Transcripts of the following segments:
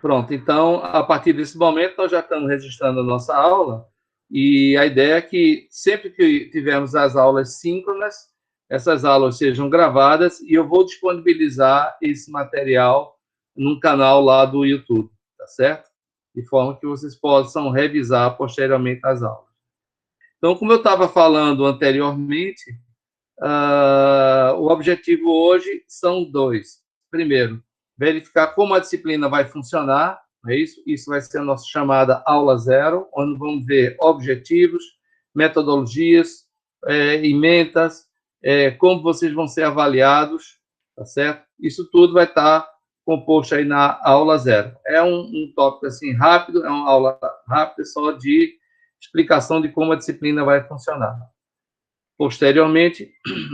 Pronto, então, a partir desse momento, nós já estamos registrando a nossa aula, e a ideia é que sempre que tivermos as aulas síncronas, essas aulas sejam gravadas, e eu vou disponibilizar esse material num canal lá do YouTube, tá certo? De forma que vocês possam revisar posteriormente as aulas. Então, como eu estava falando anteriormente, o objetivo hoje são dois. Primeiro, verificar como a disciplina vai funcionar, é isso? Isso vai ser a nossa chamada aula zero, onde vamos ver objetivos, metodologias, emendas, como vocês vão ser avaliados, tá certo? Isso tudo vai estar composto aí na aula zero. É um tópico assim rápido, é uma aula rápida só de explicação de como a disciplina vai funcionar. Posteriormente,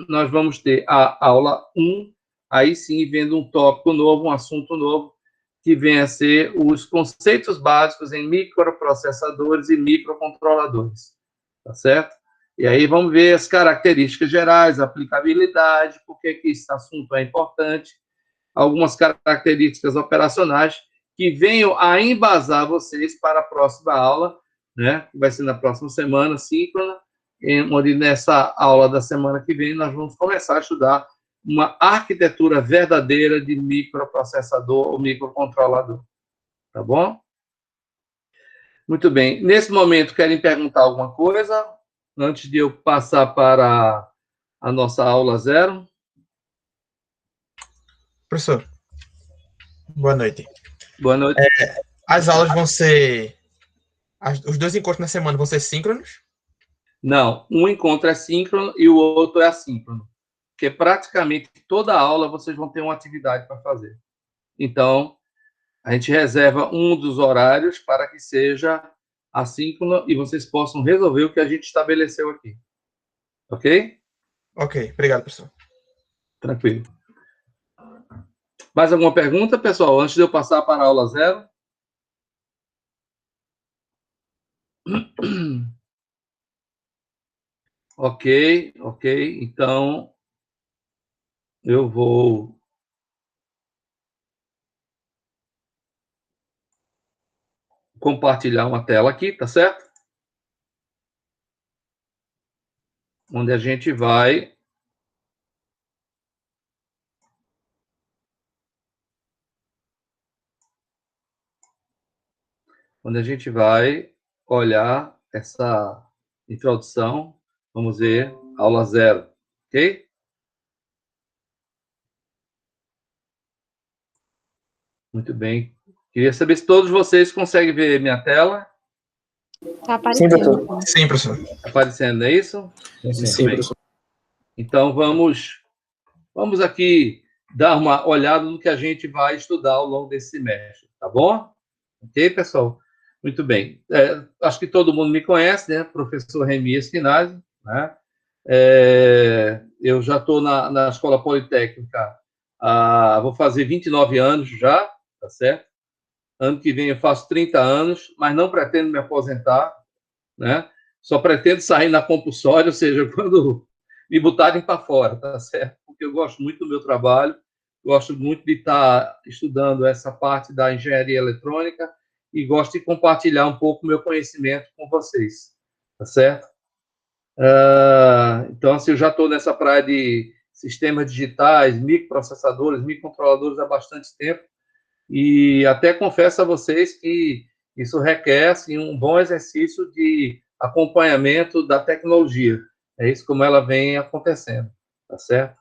nós vamos ter a aula 1, aí sim, vendo um tópico novo, um assunto novo, que vem a ser os conceitos básicos em microprocessadores e microcontroladores, tá certo? E aí vamos ver as características gerais, a aplicabilidade, por que esse assunto é importante, algumas características operacionais que venham a embasar vocês para a próxima aula, né, que vai ser na próxima semana, síncrona, onde nessa aula da semana que vem nós vamos começar a estudar uma arquitetura verdadeira de microprocessador ou microcontrolador. Tá bom? Muito bem. Nesse momento, querem perguntar alguma coisa? Antes de eu passar para a nossa aula zero? Professor, boa noite. Boa noite. As aulas vão ser... Os dois encontros na semana vão ser síncronos? Não, um encontro é síncrono e o outro é assíncrono. Porque praticamente toda aula vocês vão ter uma atividade para fazer. Então, a gente reserva um dos horários para que seja assíncrono e vocês possam resolver o que a gente estabeleceu aqui. Ok? Ok, obrigado, professor. Tranquilo. Mais alguma pergunta, pessoal, antes de eu passar para a aula zero? Ok, ok. Então, eu vou compartilhar uma tela aqui, tá certo? Onde a gente vai olhar essa introdução. Vamos ver aula zero, ok? Muito bem. Queria saber se todos vocês conseguem ver minha tela. Está aparecendo. Sim, professor. Está aparecendo, é isso? Sim, professor. Então, vamos aqui dar uma olhada no que a gente vai estudar ao longo desse semestre, tá bom? Ok, pessoal? Muito bem. Acho que todo mundo me conhece, né? Professor Remy Esquinazzi, né? Eu já estou na Escola Politécnica, vou fazer 29 anos já, tá certo? Ano que vem eu faço 30 anos, mas não pretendo me aposentar, né? Só pretendo sair na compulsória, ou seja, quando me botarem para fora, tá certo? Porque eu gosto muito do meu trabalho, gosto muito de estar estudando essa parte da engenharia eletrônica e gosto de compartilhar um pouco o meu conhecimento com vocês, tá certo? Então, assim, eu já estou nessa praia de sistemas digitais, microprocessadores, microcontroladores há bastante tempo e até confesso a vocês que isso requer assim, um bom exercício de acompanhamento da tecnologia. É isso como ela vem acontecendo, tá certo?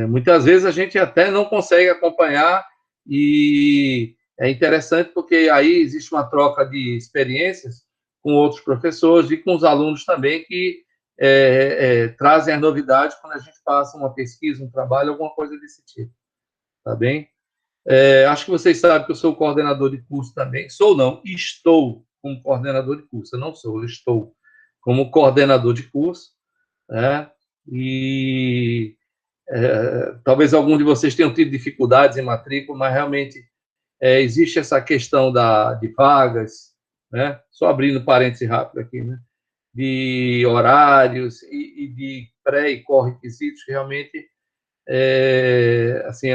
Muitas vezes a gente até não consegue acompanhar e é interessante porque aí existe uma troca de experiências com outros professores e com os alunos também que trazem as novidades quando a gente passa uma pesquisa, um trabalho, alguma coisa desse tipo, tá bem? Acho que vocês sabem que eu sou coordenador de curso também. Sou não, estou como coordenador de curso. Eu não sou, eu estou como coordenador de curso, né? E talvez algum de vocês tenham tido dificuldades em matrícula, mas realmente existe essa questão de vagas, né? Só abrindo parênteses rápido aqui, né? De horários e de pré e pré-requisitos que realmente assim,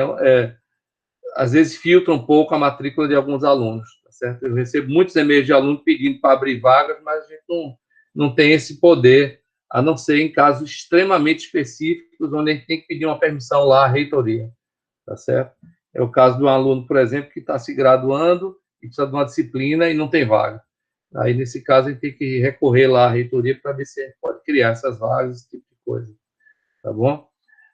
às vezes filtra um pouco a matrícula de alguns alunos, tá certo? Eu recebo muitos e-mails de alunos pedindo para abrir vagas, mas a gente não tem esse poder, a não ser em casos extremamente específicos, onde a gente tem que pedir uma permissão lá à reitoria, tá certo? É o caso de um aluno, por exemplo, que está se graduando e precisa de uma disciplina e não tem vaga. Aí, nesse caso, a gente tem que recorrer lá à reitoria para ver se a gente pode criar essas vagas, esse tipo de coisa, tá bom?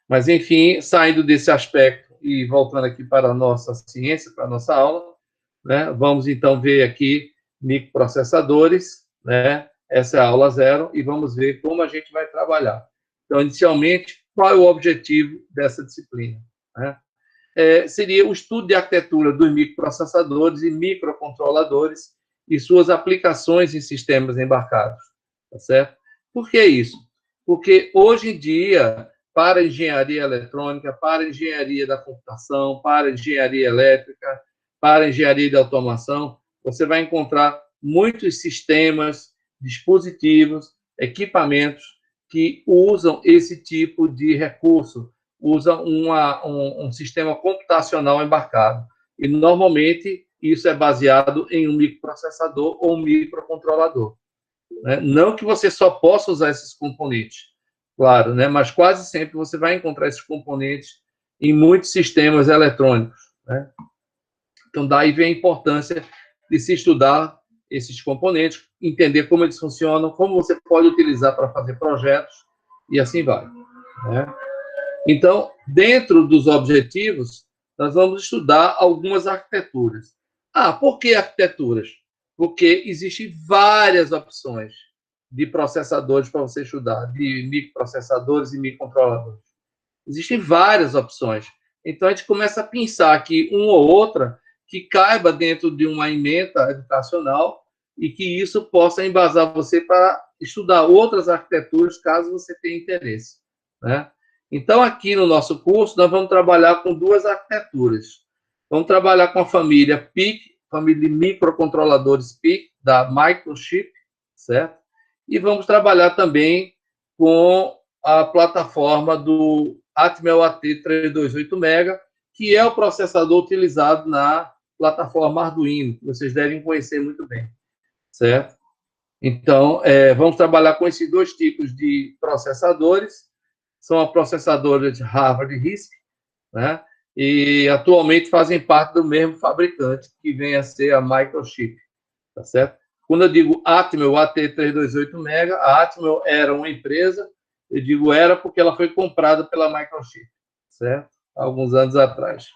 Mas, enfim, saindo desse aspecto e voltando aqui para a nossa ciência, para a nossa aula, né, vamos, então, ver aqui microprocessadores, né? Essa é a aula 0, e vamos ver como a gente vai trabalhar. Então, inicialmente, qual é o objetivo dessa disciplina, né? Seria o estudo de arquitetura dos microprocessadores e microcontroladores e suas aplicações em sistemas embarcados, tá certo? Por que isso? Porque, hoje em dia, para a engenharia eletrônica, para a engenharia da computação, para a engenharia elétrica, para a engenharia de automação, você vai encontrar muitos sistemas, dispositivos, equipamentos que usam esse tipo de recurso, usam um sistema computacional embarcado. E, normalmente, isso é baseado em um microprocessador ou um microcontrolador, né? Não que você só possa usar esses componentes, claro, né? Mas quase sempre você vai encontrar esses componentes em muitos sistemas eletrônicos, né? Então, daí vem a importância de se estudar esses componentes, entender como eles funcionam, como você pode utilizar para fazer projetos, e assim vai, né? Então, dentro dos objetivos, nós vamos estudar algumas arquiteturas. Por que arquiteturas? Porque existem várias opções de processadores para você estudar, de microprocessadores e microcontroladores. Existem várias opções. Então, a gente começa a pensar aqui uma ou outra que caiba dentro de uma ementa educacional e que isso possa embasar você para estudar outras arquiteturas, caso você tenha interesse, né? Então, aqui no nosso curso, nós vamos trabalhar com duas arquiteturas. Vamos trabalhar com a família PIC, família de microcontroladores PIC, da Microchip, certo? E vamos trabalhar também com a plataforma do Atmel AT328MB, que é o processador utilizado na plataforma Arduino, que vocês devem conhecer muito bem, certo? Então, vamos trabalhar com esses dois tipos de processadores. São a processadora de Harvard RISC, né? E atualmente fazem parte do mesmo fabricante, que vem a ser a Microchip, tá certo? Quando eu digo Atmel AT328MB, a Atmel era uma empresa, eu digo era porque ela foi comprada pela Microchip, certo? Há alguns anos atrás.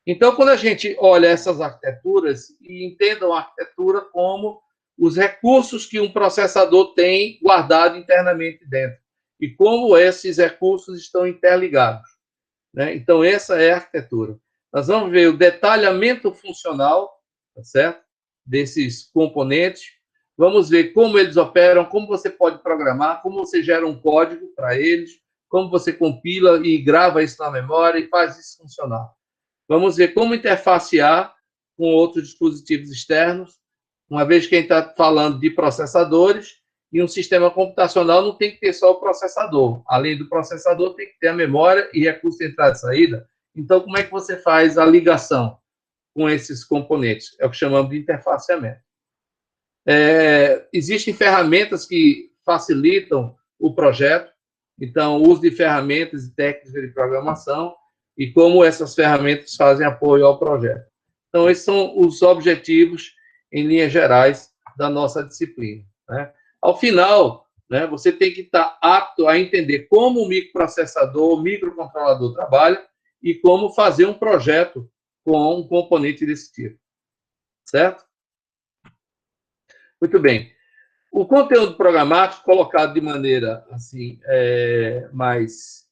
Então, quando a gente olha essas arquiteturas, e entendam a arquitetura como os recursos que um processador tem guardado internamente dentro, e como esses recursos estão interligados, né? Então, essa é a arquitetura. Nós vamos ver o detalhamento funcional, tá certo? Desses componentes. Vamos ver como eles operam, como você pode programar, como você gera um código para eles, como você compila e grava isso na memória e faz isso funcionar. Vamos ver como interfacear com outros dispositivos externos, uma vez que a gente está falando de processadores, e um sistema computacional não tem que ter só o processador. Além do processador, tem que ter a memória e recurso de entrada e saída. Então, como é que você faz a ligação com esses componentes? É o que chamamos de interfaceamento. Existem ferramentas que facilitam o projeto. Então, o uso de ferramentas e técnicas de programação e como essas ferramentas fazem apoio ao projeto. Então, esses são os objetivos, em linhas gerais, da nossa disciplina, né? Ao final, né, você tem que estar apto a entender como o microprocessador, o microcontrolador trabalha e como fazer um projeto com um componente desse tipo, certo? Muito bem. O conteúdo programático, colocado de maneira assim, mais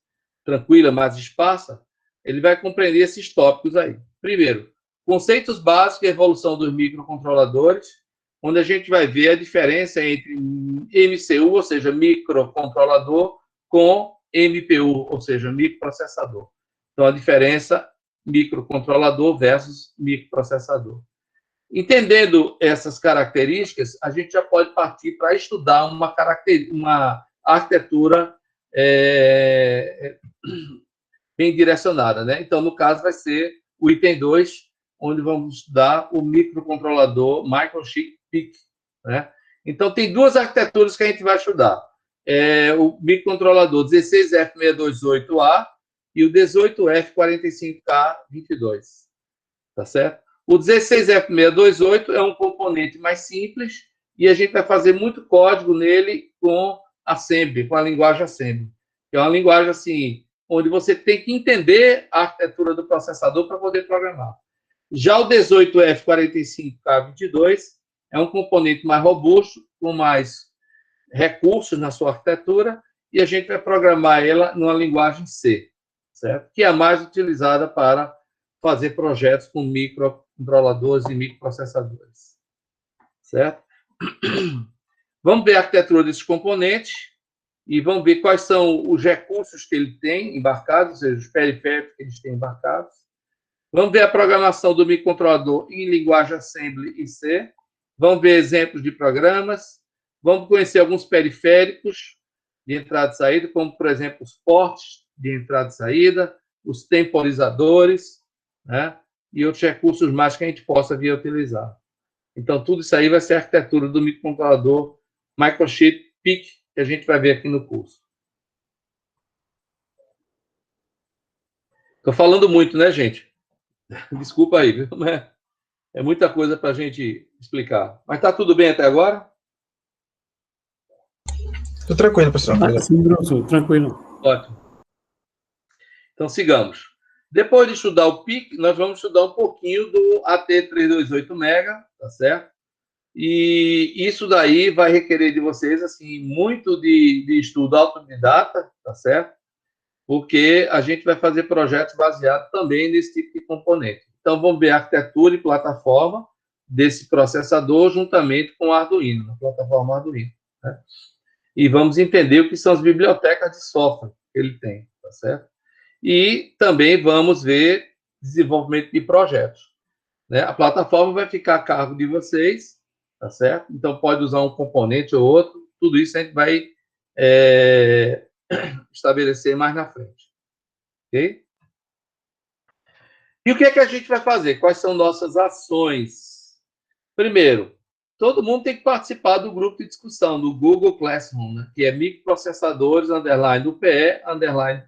tranquila, mais esparsa, ele vai compreender esses tópicos aí. Primeiro, conceitos básicos e evolução dos microcontroladores, onde a gente vai ver a diferença entre MCU, ou seja, microcontrolador, com MPU, ou seja, microprocessador. Então, a diferença microcontrolador versus microprocessador. Entendendo essas características, a gente já pode partir para estudar uma arquitetura bem direcionada, né? Então, no caso, vai ser o item 2, onde vamos estudar o microcontrolador Microchip PIC, né? Então, tem duas arquiteturas que a gente vai estudar. O microcontrolador 16F628A e o 18F45K22, tá certo? O 16F628 é um componente mais simples e a gente vai fazer muito código nele com Assembly, com a linguagem Assembly, que é uma linguagem assim, onde você tem que entender a arquitetura do processador para poder programar. Já o 18F45K22 é um componente mais robusto, com mais recursos na sua arquitetura, e a gente vai programar ela numa linguagem C, certo? Que é a mais utilizada para fazer projetos com microcontroladores e microprocessadores, certo? Vamos ver a arquitetura desses componentes e vamos ver quais são os recursos que ele tem embarcados, ou seja, os periféricos que eles têm embarcados. Vamos ver a programação do microcontrolador em linguagem Assembly e C. Vamos ver exemplos de programas. Vamos conhecer alguns periféricos de entrada e saída, como, por exemplo, os ports de entrada e saída, os temporizadores, né? E outros recursos mais que a gente possa vir a utilizar. Então, tudo isso aí vai ser a arquitetura do microcontrolador Microchip PIC, que a gente vai ver aqui no curso. Estou falando muito, né, gente? Desculpa aí, viu? É muita coisa para a gente explicar. Mas está tudo bem até agora? Tô tranquilo, professor. Sim, professor, tranquilo. Ótimo. Então, sigamos. Depois de estudar o PIC, nós vamos estudar um pouquinho do AT328 Mega, tá certo? E isso daí vai requerer de vocês, assim, muito de estudo autodidata, tá certo? Porque a gente vai fazer projetos baseados também nesse tipo de componente. Então, vamos ver a arquitetura e plataforma desse processador juntamente com o Arduino, a plataforma Arduino, né? E vamos entender o que são as bibliotecas de software que ele tem, tá certo? E também vamos ver desenvolvimento de projetos, né? A plataforma vai ficar a cargo de vocês, tá certo? Então, pode usar um componente ou outro, tudo isso a gente vai estabelecer mais na frente, ok? E o que é que a gente vai fazer? Quais são nossas ações? Primeiro, todo mundo tem que participar do grupo de discussão, do Google Classroom, né? Que é microprocessadores, _UPE,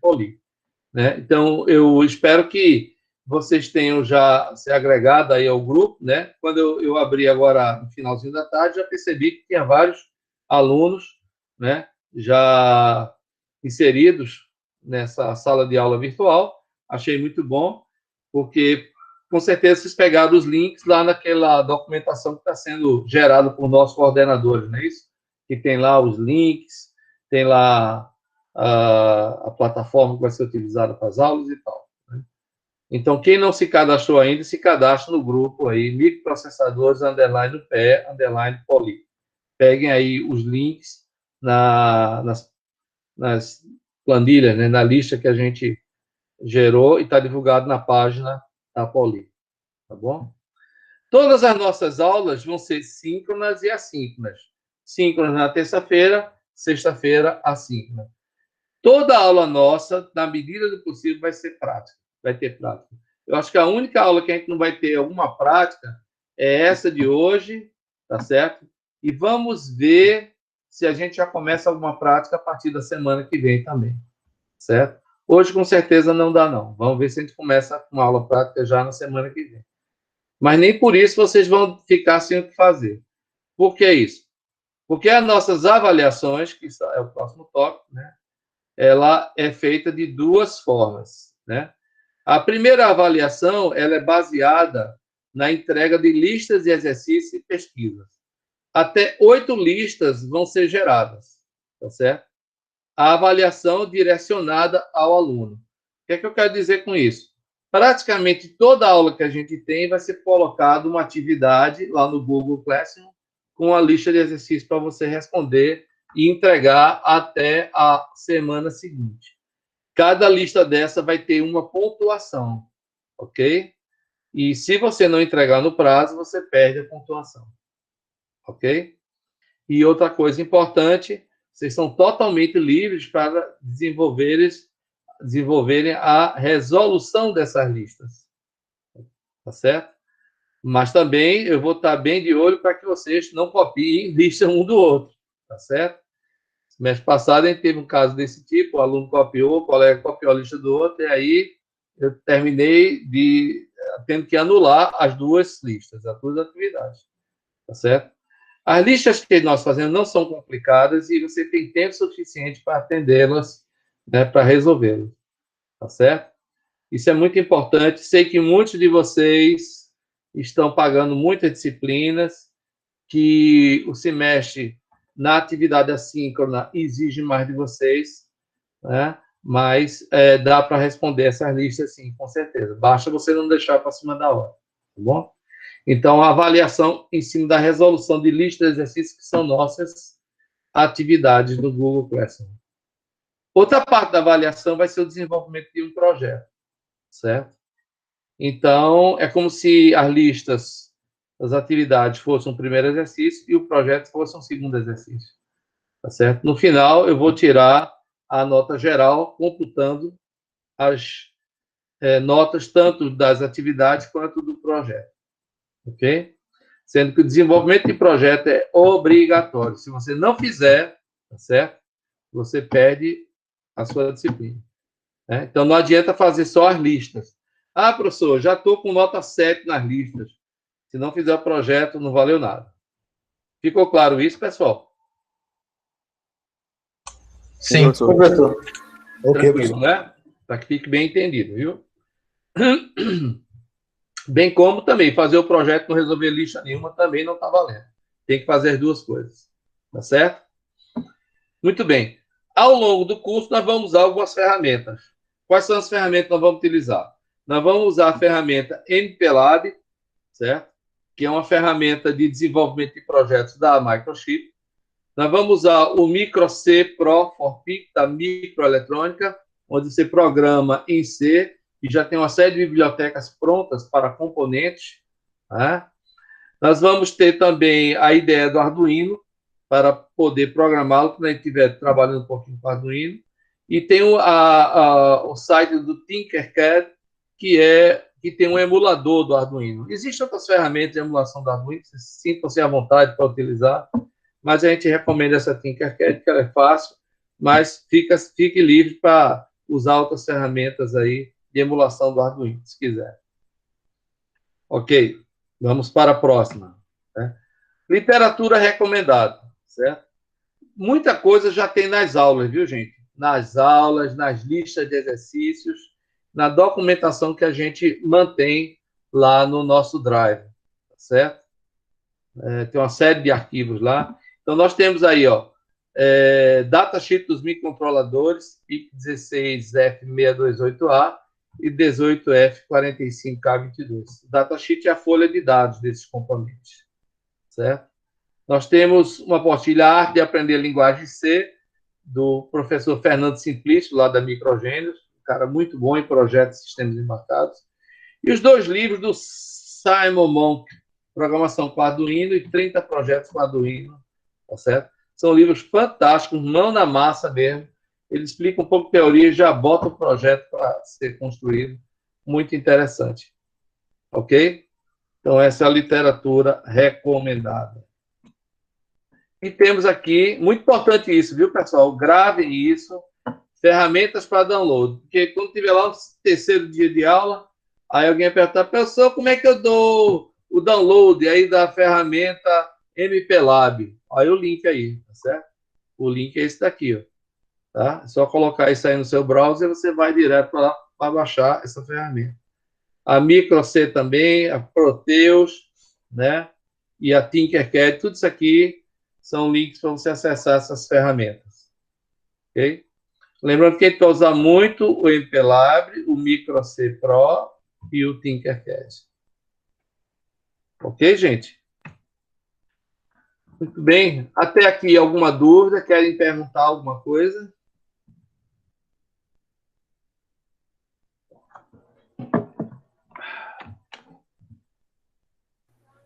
_Poly. Né? Então, eu espero que vocês tenham já se agregado aí ao grupo, né? Quando eu abri agora no finalzinho da tarde, já percebi que tinha vários alunos, né, já inseridos nessa sala de aula virtual. Achei muito bom, porque com certeza vocês pegaram os links lá naquela documentação que está sendo gerada por nossos coordenadores, não é isso? Que tem lá os links, tem lá a plataforma que vai ser utilizada para as aulas e tal, né? Então, quem não se cadastrou ainda, se cadastre no grupo aí, microprocessadores, _UPE, _Poly. Peguem aí os links nas planilhas, né, na lista que a gente gerou e está divulgado na página da Poly, tá bom? Todas as nossas aulas vão ser síncronas e assíncronas. Síncronas na terça-feira, sexta-feira, assíncrona. Toda aula nossa, na medida do possível, vai ser prática, vai ter prática. Eu acho que a única aula que a gente não vai ter alguma prática é essa de hoje, tá certo? E vamos ver se a gente já começa alguma prática a partir da semana que vem também, certo? Hoje, com certeza, não dá, não. Vamos ver se a gente começa com uma aula prática já na semana que vem. Mas nem por isso vocês vão ficar sem o que fazer. Por que isso? Porque as nossas avaliações, que é o próximo tópico, né? Ela é feita de duas formas, né? A primeira avaliação, ela é baseada na entrega de listas de exercícios e pesquisas. Até 8 listas vão ser geradas, tá certo? A avaliação direcionada ao aluno. O que é que eu quero dizer com isso? Praticamente toda aula que a gente tem vai ser colocada uma atividade lá no Google Classroom com a lista de exercícios para você responder e entregar até a semana seguinte. Cada lista dessa vai ter uma pontuação, ok? E se você não entregar no prazo, você perde a pontuação, ok? E outra coisa importante, vocês são totalmente livres para desenvolverem a resolução dessas listas, tá certo? Mas também eu vou estar bem de olho para que vocês não copiem lista um do outro, tá certo? Semestre passado a gente teve um caso desse tipo, o aluno copiou, o colega copiou a lista do outro, e aí eu terminei tendo que anular as duas listas, as duas atividades, tá certo? As listas que nós fazemos não são complicadas e você tem tempo suficiente para atendê-las, né, para resolvê-las, tá certo? Isso é muito importante. Sei que muitos de vocês estão pagando muitas disciplinas, que o semestre na atividade assíncrona exige mais de vocês, né? Mas dá para responder essas listas, sim, com certeza. Basta você não deixar para cima da hora, tá bom? Então, a avaliação em cima da resolução de listas de exercícios que são nossas atividades do Google Classroom. Outra parte da avaliação vai ser o desenvolvimento de um projeto, certo? Então, é como se as listas das atividades fossem um primeiro exercício e o projeto fosse um segundo exercício, tá certo? No final, eu vou tirar a nota geral, computando as notas tanto das atividades quanto do projeto, ok? Sendo que o desenvolvimento de projeto é obrigatório. Se você não fizer, tá certo? Você perde a sua disciplina, né? Então, não adianta fazer só as listas. Ah, professor, já estou com nota 7 nas listas. Se não fizer o projeto, não valeu nada. Ficou claro isso, pessoal? Sim, professor. Tranquilo, né? Para que fique bem entendido, viu? Bem como também fazer o projeto não resolver lista nenhuma também não está valendo. Tem que fazer as duas coisas, tá certo? Muito bem. Ao longo do curso, nós vamos usar algumas ferramentas. Quais são as ferramentas que nós vamos utilizar? Nós vamos usar a ferramenta MPLab, certo? Que é uma ferramenta de desenvolvimento de projetos da Microchip. Nós vamos usar o MicroC Pro for PIC da Microeletrônica, onde você programa em C e já tem uma série de bibliotecas prontas para componentes. Tá? Nós vamos ter também a ideia do Arduino, para poder programá-lo quando a gente estiver trabalhando um pouquinho com o Arduino. E tem o site do Tinkercad, que tem um emulador do Arduino. Existem outras ferramentas de emulação do Arduino, sintam-se à vontade para utilizar, mas a gente recomenda essa Tinkercad, que ela é fácil, mas fique livre para usar outras ferramentas aí de emulação do Arduino, se quiser. Ok, vamos para a próxima. Né? Literatura recomendada, certo? Muita coisa já tem nas aulas, viu, gente? Nas aulas, nas listas de exercícios, na documentação que a gente mantém lá no nosso Drive, certo? Tem uma série de arquivos lá. Então, nós temos aí, ó, datasheet dos microcontroladores, PIC16F628A e 18F45K22. Datasheet é a folha de dados desses componentes, certo? Nós temos uma apostila Arte de Aprender Linguagem C, do professor Fernando Simplício, lá da Microgênios, um cara muito bom em projetos de sistemas embarcados. E os dois livros do Simon Monk, Programação com Arduino e 30 Projetos com Arduino, tá certo? São livros fantásticos, mão na massa mesmo. Ele explica um pouco de teoria e já bota o projeto para ser construído. Muito interessante. Ok? Então, essa é a literatura recomendada. E temos aqui, muito importante isso, viu, pessoal? Gravem isso, ferramentas para download. Porque quando tiver lá o terceiro dia de aula, aí alguém vai perguntar, professor, como é que eu dou o download aí da ferramenta MPLab? Aí o link aí, tá certo? O link é esse daqui, ó. Tá? É só colocar isso aí no seu browser e você vai direto para lá para baixar essa ferramenta. A MicroC também, a Proteus, né? E a Tinkercad, tudo isso aqui são links para você acessar essas ferramentas. Ok? Lembrando que a gente vai usar muito o MPLab, o MicroC Pro e o Tinkercad. Ok, gente? Muito bem. Até aqui, alguma dúvida? Querem perguntar alguma coisa?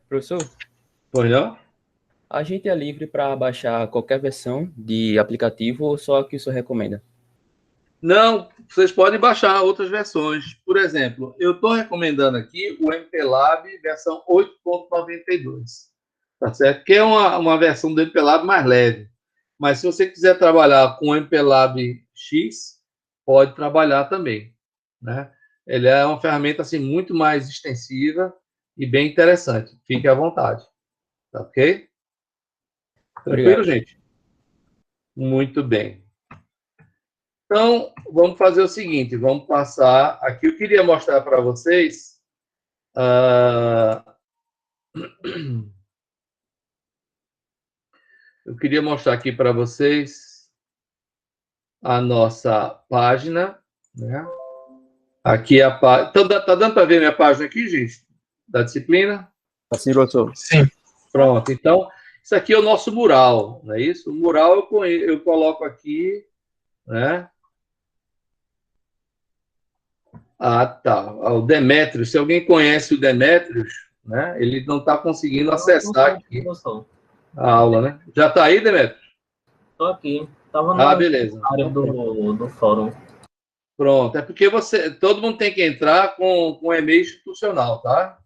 Professor, Pois não? a gente é livre para baixar qualquer versão de aplicativo ou só a que o senhor recomenda? Não, vocês podem baixar outras versões. Por exemplo, eu estou recomendando aqui o MPLab versão 8.92, tá certo? Que é uma versão do MPLab mais leve. Mas se você quiser trabalhar com o MPLab X, pode trabalhar também, né? Ele é uma ferramenta assim muito mais extensiva e bem interessante. Fique à vontade, tá ok? Tranquilo, Obrigado. gente? Muito bem. Então, vamos fazer o seguinte, vamos passar aqui. Eu queria mostrar para vocês. Eu queria mostrar aqui para vocês a nossa página, né? Aqui a página. Tá dando para ver minha página aqui, gente? Da disciplina? Assim, professor. Sim. Pronto. Então, isso aqui é o nosso mural, não é isso? O mural eu coloco aqui, né? Ah, tá. O Demétrios, se alguém conhece o Demétrios, né? Ele não está conseguindo acessar aqui a aula, né? Já está aí, Demétrios? Estou aqui. Estava Ah, na beleza. área do fórum. Pronto. É porque todo mundo tem que entrar com e-mail institucional, tá?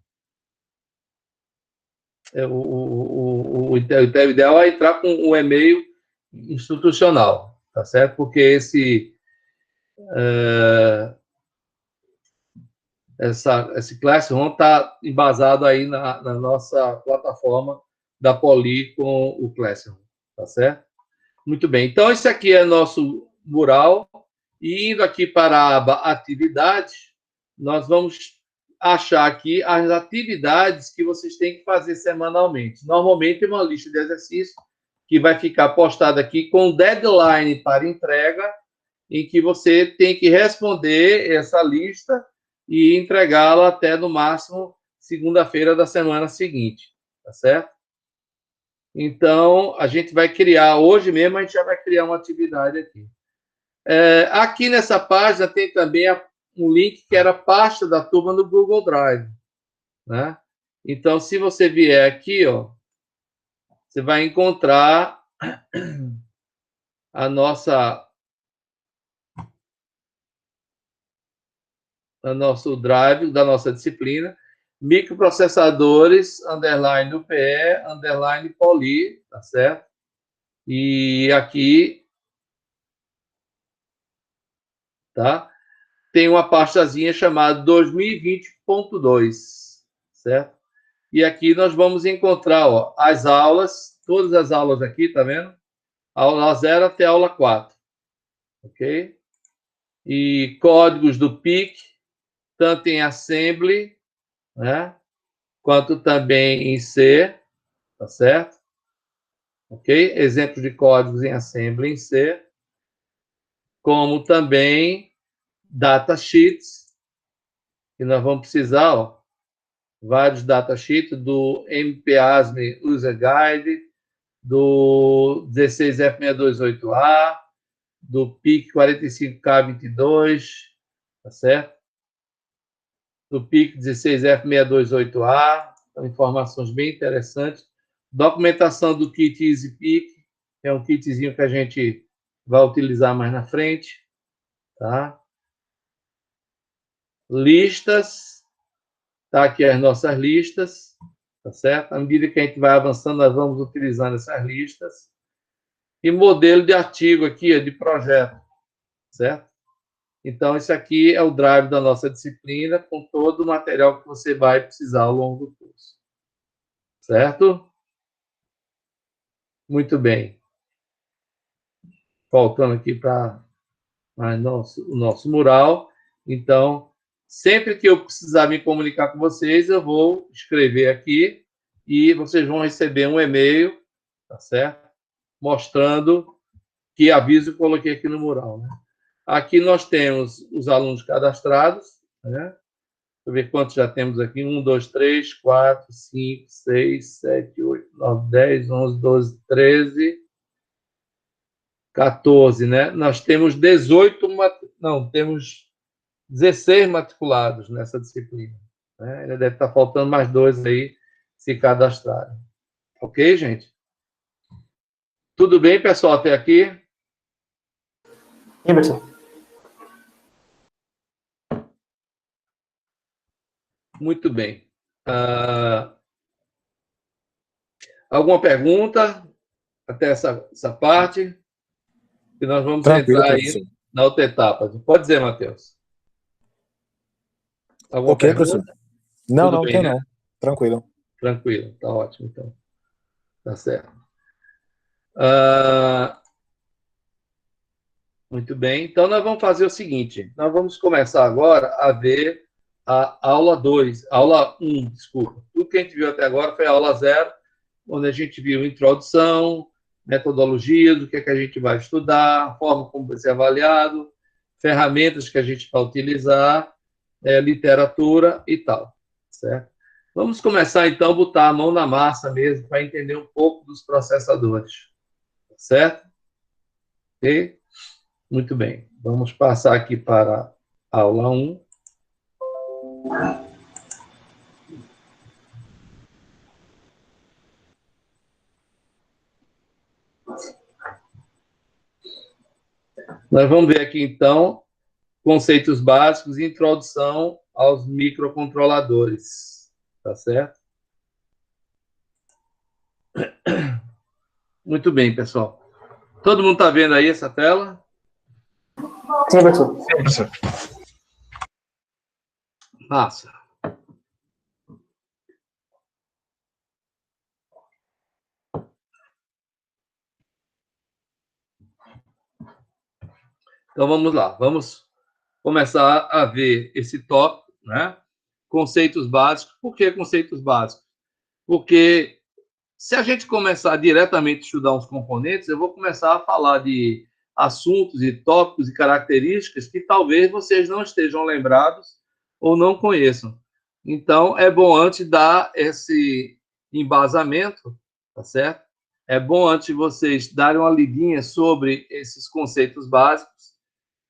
O ideal é entrar com o e-mail institucional, tá certo? Porque esse Classroom está embasado aí na nossa plataforma da Poli com o Classroom, tá certo? Muito bem. Então, esse aqui é nosso mural. E indo aqui para a aba Atividades, nós vamos achar aqui as atividades que vocês têm que fazer semanalmente. Normalmente, é uma lista de exercícios que vai ficar postada aqui com deadline para entrega, em que você tem que responder essa lista e entregá-la até, no máximo, segunda-feira da semana seguinte, tá certo? Então, a gente vai criar, hoje mesmo, a gente já vai criar uma atividade aqui. Aqui nessa página tem também um link que era a pasta da turma no Google Drive, né? Então, se você vier aqui, ó, você vai encontrar a nosso drive da nossa disciplina, microprocessadores, _ UPE, _ Poly, tá certo? E aqui, tá? Tem uma pastazinha chamada 2020.2, certo? E aqui nós vamos encontrar, ó, as aulas, todas as aulas aqui, tá vendo? Aula 0 até aula 4, ok? E códigos do PIC, tanto em Assembly, né? Quanto também em C, tá certo? Ok? Exemplos de códigos em Assembly em C, como também datasheets, que nós vamos precisar, ó, vários datasheets do MPASME User Guide, do 16F628A, do PIC 45K22, tá certo? Do PIC 16F628A, são informações bem interessantes. Documentação do kit EasyPIC, que é um kitzinho que a gente vai utilizar mais na frente, tá? Listas, tá aqui as nossas listas, tá certo? À medida que a gente vai avançando, nós vamos utilizando essas listas. E modelo de artigo aqui, de projeto, certo? Então, esse aqui é o drive da nossa disciplina, com todo o material que você vai precisar ao longo do curso. Certo? Muito bem. Voltando aqui para o nosso mural. Então, sempre que eu precisar me comunicar com vocês, eu vou escrever aqui e vocês vão receber um e-mail, tá certo? Mostrando que aviso eu coloquei aqui no mural, né? Aqui nós temos os alunos cadastrados, né? Deixa eu ver quantos já temos aqui. 1, 2, 3, 4, 5, 6, 7, 8, 9, 10, 11, 12, 13, 14, né? Nós temos 18, não, temos 16 matriculados nessa disciplina, né? Ainda deve estar faltando mais 2 aí se cadastrarem. Ok, gente? Tudo bem, pessoal, até aqui? Sim, professor. Muito bem. Alguma pergunta até essa parte? Que nós vamos Tranquilo, entrar professor. aí na outra etapa. Pode dizer, Matheus. Alguma Ok, pergunta? professor. Não, Tudo não, bem, tem né? não. Tranquilo. Tranquilo, tá ótimo, então. Tá certo. Muito bem. Então, nós vamos fazer o seguinte. Nós vamos começar agora a ver a aula 2, aula 1, desculpa. Tudo que a gente viu até agora foi a aula 0, onde a gente viu introdução, metodologia, do que a gente vai estudar, a forma como vai ser avaliado, ferramentas que a gente vai utilizar, literatura e tal, certo? Vamos começar, então, a botar a mão na massa mesmo, para entender um pouco dos processadores, certo? Ok? Muito bem. Vamos passar aqui para a aula 1. Nós vamos ver aqui, então, conceitos básicos e introdução aos microcontroladores. Tá certo? Muito bem, pessoal. Todo mundo está vendo aí essa tela? Sim, professor. Sim, professor. Massa. Então, vamos lá. Vamos começar a ver esse tópico, né? Conceitos básicos. Por que conceitos básicos? Porque se a gente começar diretamente a estudar os componentes, eu vou começar a falar de assuntos e tópicos e características que talvez vocês não estejam lembrados ou não conheçam. Então, é bom antes dar esse embasamento, tá certo? É bom antes vocês darem uma lidinha sobre esses conceitos básicos,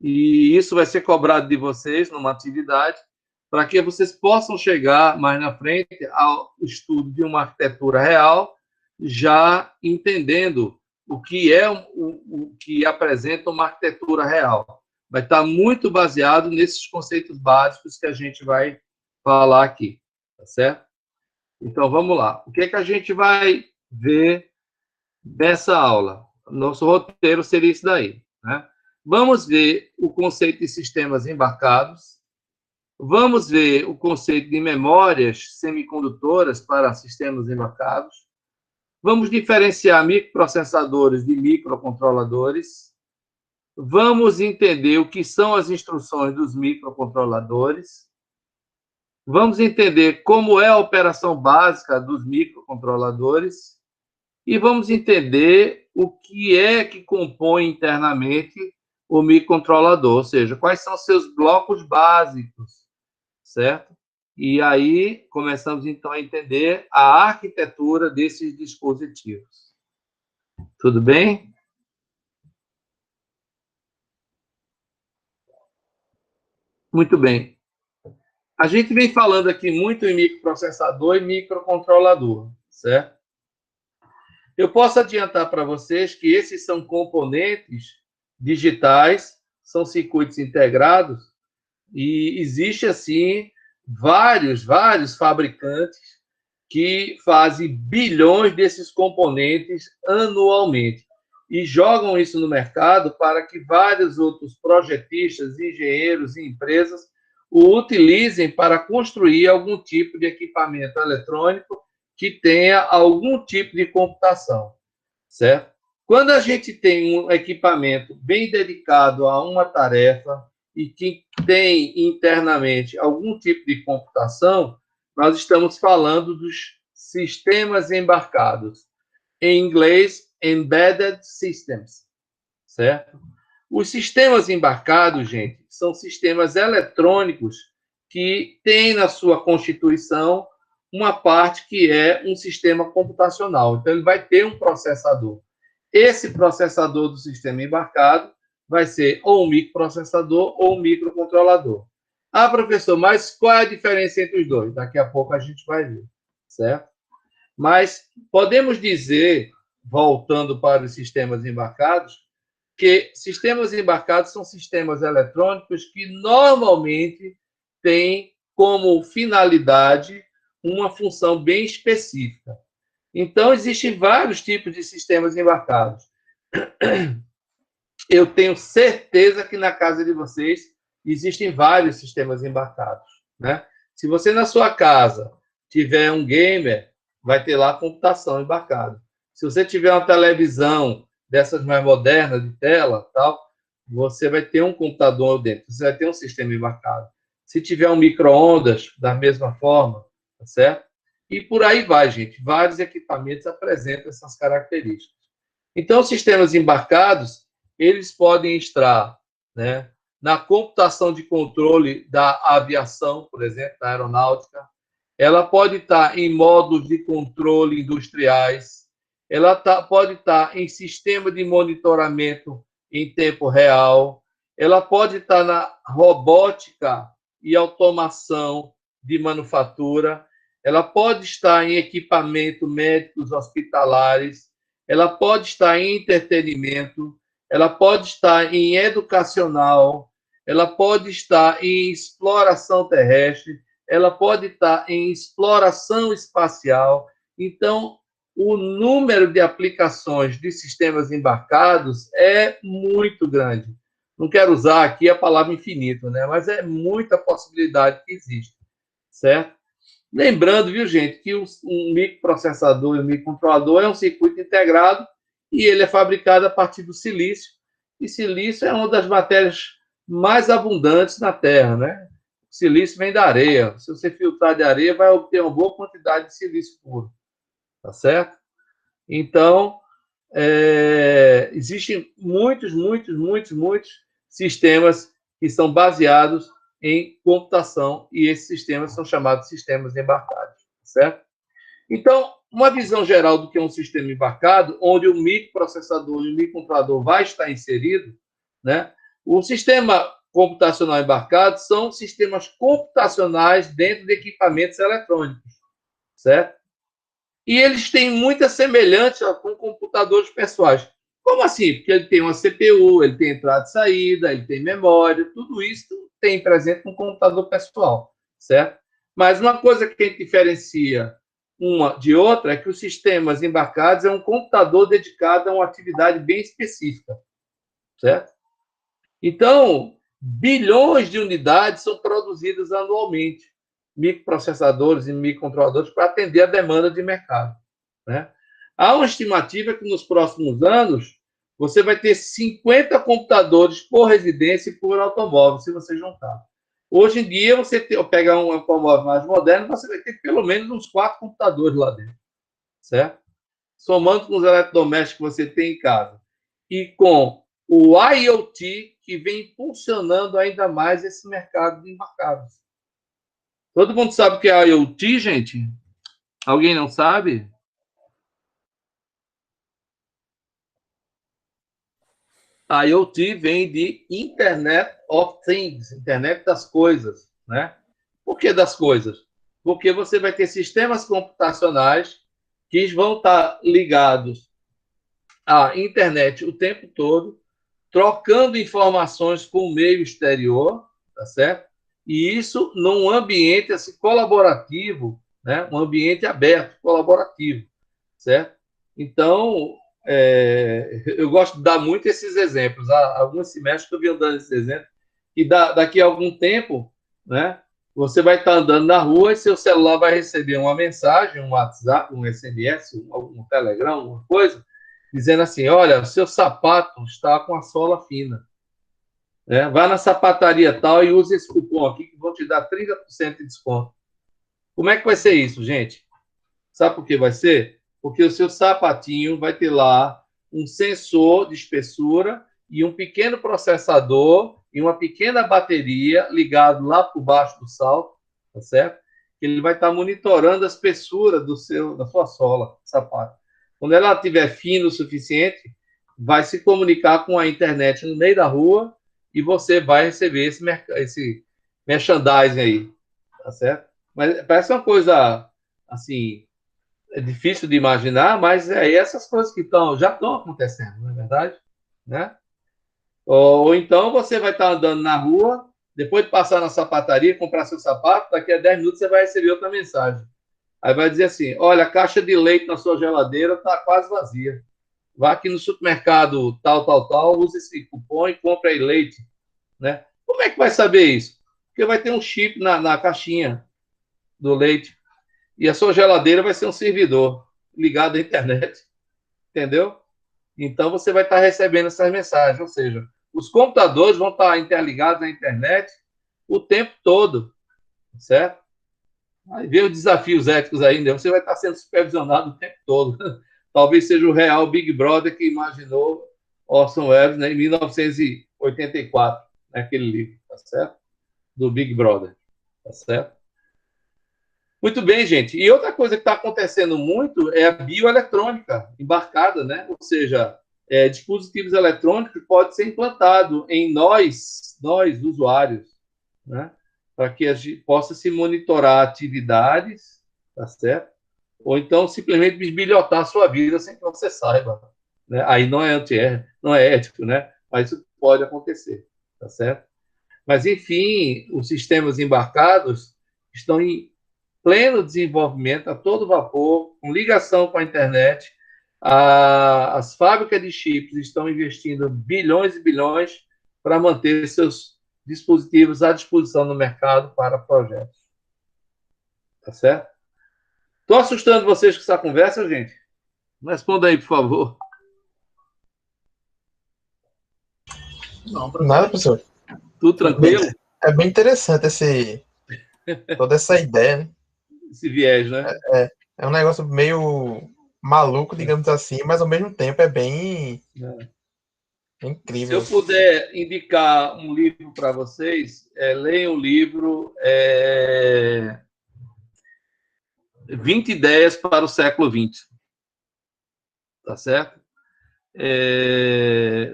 e isso vai ser cobrado de vocês numa atividade, para que vocês possam chegar mais na frente ao estudo de uma arquitetura real, já entendendo o que é o que apresenta uma arquitetura real. Vai estar muito baseado nesses conceitos básicos que a gente vai falar aqui, tá certo? Então, vamos lá. O que é que a gente vai ver nessa aula? Nosso roteiro seria isso daí, né? Vamos ver o conceito de sistemas embarcados. Vamos ver o conceito de memórias semicondutoras para sistemas embarcados. Vamos diferenciar microprocessadores de microcontroladores. Vamos entender o que são as instruções dos microcontroladores. Vamos entender como é a operação básica dos microcontroladores. E vamos entender o que é que compõe internamente o microcontrolador, ou seja, quais são seus blocos básicos, certo? E aí começamos, então, a entender a arquitetura desses dispositivos. Tudo bem? Muito bem. A gente vem falando aqui muito em microprocessador e microcontrolador, certo? Eu posso adiantar para vocês que esses são componentes digitais, são circuitos integrados, e existe, assim, vários fabricantes que fazem bilhões desses componentes anualmente e jogam isso no mercado para que vários outros projetistas, engenheiros e empresas o utilizem para construir algum tipo de equipamento eletrônico que tenha algum tipo de computação, certo? Quando a gente tem um equipamento bem dedicado a uma tarefa e que tem internamente algum tipo de computação, nós estamos falando dos sistemas embarcados. Em inglês, embedded systems, certo? Os sistemas embarcados, gente, são sistemas eletrônicos que têm na sua constituição uma parte que é um sistema computacional. Então, ele vai ter um processador. Esse processador do sistema embarcado vai ser ou um microprocessador ou um microcontrolador. Ah, professor, mas qual é a diferença entre os dois? Daqui a pouco a gente vai ver, certo? Mas podemos dizer, voltando para os sistemas embarcados, que sistemas embarcados são sistemas eletrônicos que normalmente têm como finalidade uma função bem específica. Então, existem vários tipos de sistemas embarcados. Eu tenho certeza que na casa de vocês existem vários sistemas embarcados, né? Se você na sua casa tiver um gamer, vai ter lá computação embarcada. Se você tiver uma televisão dessas mais modernas de tela, tal, você vai ter um computador dentro, você vai ter um sistema embarcado. Se tiver um micro-ondas, da mesma forma, tá certo? E por aí vai, gente. Vários equipamentos apresentam essas características. Então, os sistemas embarcados, eles podem estar, né, na computação de controle da aviação, por exemplo, da aeronáutica. Ela pode estar em modos de controle industriais. Ela pode estar em sistema de monitoramento em tempo real. Ela pode estar na robótica e automação de manufatura. Ela pode estar em equipamento médicos hospitalares. Ela pode estar em entretenimento. Ela pode estar em educacional. Ela pode estar em exploração terrestre. Ela pode estar em exploração espacial. Então, o número de aplicações de sistemas embarcados é muito grande. Não quero usar aqui a palavra infinito, né? Mas é muita possibilidade que existe, certo? Lembrando, viu, gente, que um microprocessador e um microcontrolador é um circuito integrado e ele é fabricado a partir do silício. E silício é uma das matérias mais abundantes na Terra, né? O silício vem da areia. Se você filtrar de areia, vai obter uma boa quantidade de silício puro. Tá certo? Então, existem muitos sistemas que são baseados em computação e esses sistemas são chamados de sistemas embarcados, certo? Então, uma visão geral do que é um sistema embarcado, onde o microprocessador e o microcontrolador vai estar inserido, né? O sistema computacional embarcado são sistemas computacionais dentro de equipamentos eletrônicos, certo? E eles têm muita semelhança com computadores pessoais. Como assim? Porque ele tem uma CPU, ele tem entrada e saída, ele tem memória, tudo isso tem presente no computador pessoal, certo? Mas uma coisa que a gente diferencia uma de outra é que os sistemas embarcados é um computador dedicado a uma atividade bem específica, certo? Então, bilhões de unidades são produzidas anualmente, microprocessadores e microcontroladores, para atender a demanda de mercado, né? Há uma estimativa que nos próximos anos você vai ter 50 computadores por residência e por automóvel, se você juntar. Hoje em dia, você pegar um automóvel mais moderno, você vai ter pelo menos uns 4 computadores lá dentro, certo? Somando com os eletrodomésticos que você tem em casa. E com o IoT, que vem impulsionando ainda mais esse mercado de embarcados. Todo mundo sabe o que é IoT, gente? Alguém não sabe? IoT vem de Internet of Things, Internet das coisas, né? Por que das coisas? Porque você vai ter sistemas computacionais que vão estar ligados à internet o tempo todo, trocando informações com o meio exterior, tá certo? E isso num ambiente assim, colaborativo, né? Um ambiente aberto, colaborativo, certo? Então, eu gosto de dar muito esses exemplos. Há alguns semestres que eu venho dando esses exemplos, e daqui a algum tempo, né, você vai estar andando na rua e seu celular vai receber uma mensagem, um WhatsApp, um SMS, um Telegram, alguma coisa, dizendo assim, olha, seu sapato está com a sola fina. Né? Vai na sapataria tal e use esse cupom aqui que vão te dar 30% de desconto. Como é que vai ser isso, gente? Sabe por que vai ser? Porque o seu sapatinho vai ter lá um sensor de espessura e um pequeno processador e uma pequena bateria ligado lá por baixo do salto, tá certo? Ele vai estar monitorando a espessura da sua sola, sapato. Quando ela estiver fina o suficiente, vai se comunicar com a internet no meio da rua e você vai receber esse merchandising aí, tá certo? Mas parece uma coisa, assim, é difícil de imaginar, mas essas coisas que já estão acontecendo, não é verdade? Né? Ou então você vai estar andando na rua Depois de passar na sapataria, comprar seu sapato, daqui a 10 minutos você vai receber outra mensagem. Aí vai dizer assim, olha, a caixa de leite na sua geladeira está quase vazia. Vá aqui no supermercado tal, tal, tal, use esse cupom e compre aí leite. Né? Como é que vai saber isso? Porque vai ter um chip na caixinha do leite e a sua geladeira vai ser um servidor ligado à internet. Entendeu? Então você vai estar recebendo essas mensagens, ou seja, os computadores vão estar interligados à internet o tempo todo, certo? Aí vem os desafios éticos ainda, você vai estar sendo supervisionado o tempo todo. Talvez seja o real Big Brother que imaginou Orson Welles, né, em 1984, naquele livro, tá certo? Do Big Brother, tá certo? Muito bem, gente. E outra coisa que está acontecendo muito é a bioeletrônica embarcada, né? Ou seja, dispositivos eletrônicos podem ser implantados em nós usuários, né? Para que a gente possa se monitorar atividades, tá certo? Ou então simplesmente bisbilhotar a sua vida sem que você saiba, né? Aí não é ético, né? Mas isso pode acontecer, tá certo? Mas, enfim, os sistemas embarcados estão em pleno desenvolvimento, a todo vapor, com ligação com a internet. As fábricas de chips estão investindo bilhões e bilhões para manter seus dispositivos à disposição no mercado para projetos. Tá certo? Estou assustando vocês com essa conversa, gente? Responda aí, por favor. Não, professor. Nada, professor. Tudo tranquilo? É bem interessante toda essa ideia, né? Esse viés, né? É um negócio meio maluco, digamos assim, mas ao mesmo tempo é bem Se incrível. eu puder indicar um livro para vocês, leiam o livro 20 Ideias para o Século XX. Tá certo?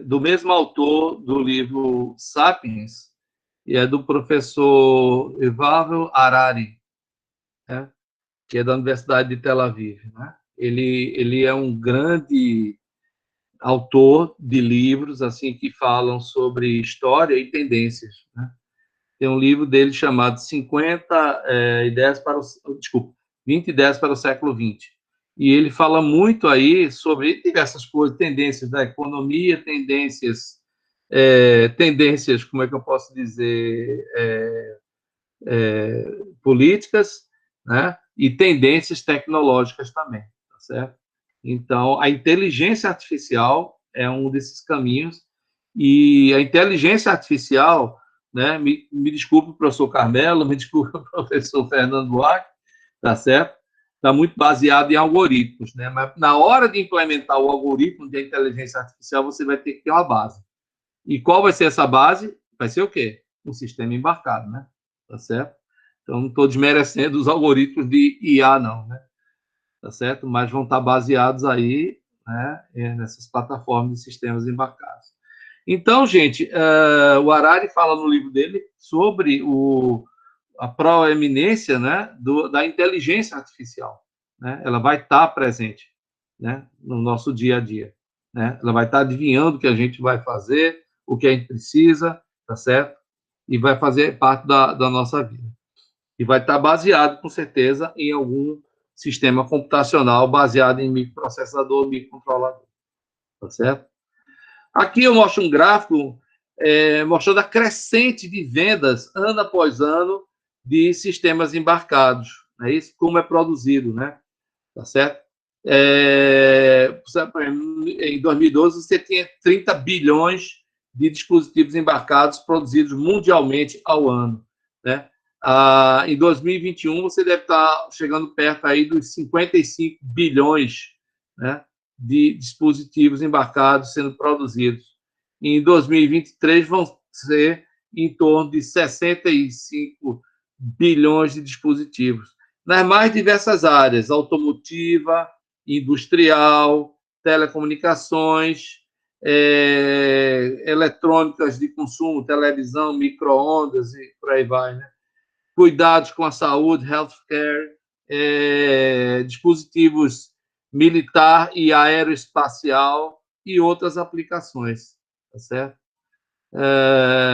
Do mesmo autor do livro Sapiens, e é do professor Yuval Harari, né? Que é da Universidade de Tel Aviv. Né? Ele é um grande autor de livros assim que falam sobre história e tendências. Né? Tem um livro dele chamado 20 ideias para o século XX. E ele fala muito aí sobre diversas coisas, tendências da economia, tendências, como é que eu posso dizer, políticas, né? E tendências tecnológicas também, tá certo? Então, a inteligência artificial é um desses caminhos, e a inteligência artificial, né, me desculpe, professor Carmelo, me desculpe, professor Fernando Duarte, tá certo? Está muito baseado em algoritmos, né? Mas na hora de implementar o algoritmo de inteligência artificial, você vai ter que ter uma base. E qual vai ser essa base? Vai ser o quê? Um sistema embarcado, né? Tá certo? Então, não estou desmerecendo os algoritmos de IA, não, né? Tá certo? Mas vão estar baseados aí, né, nessas plataformas de sistemas embarcados. Então, gente, o Harari fala no livro dele sobre a proeminência, né, da inteligência artificial. Né? Ela vai estar presente, né, no nosso dia a dia. Né? Ela vai estar adivinhando o que a gente vai fazer, o que a gente precisa, tá certo? E vai fazer parte da nossa vida. E vai estar baseado, com certeza, em algum sistema computacional baseado em microprocessador, microcontrolador. Tá certo? Aqui eu mostro um gráfico mostrando a crescente de vendas, ano após ano, de sistemas embarcados. É isso? Como é produzido, né? Tá certo? Em 2012, você tinha 30 bilhões de dispositivos embarcados produzidos mundialmente ao ano, né? Em 2021, você deve estar chegando perto aí dos 55 bilhões, né, de dispositivos embarcados sendo produzidos. Em 2023, vão ser em torno de 65 bilhões de dispositivos, nas mais diversas áreas, automotiva, industrial, telecomunicações, eletrônicas de consumo, televisão, micro-ondas e por aí vai, né? Cuidados com a saúde, healthcare, dispositivos militar e aeroespacial e outras aplicações, tá certo?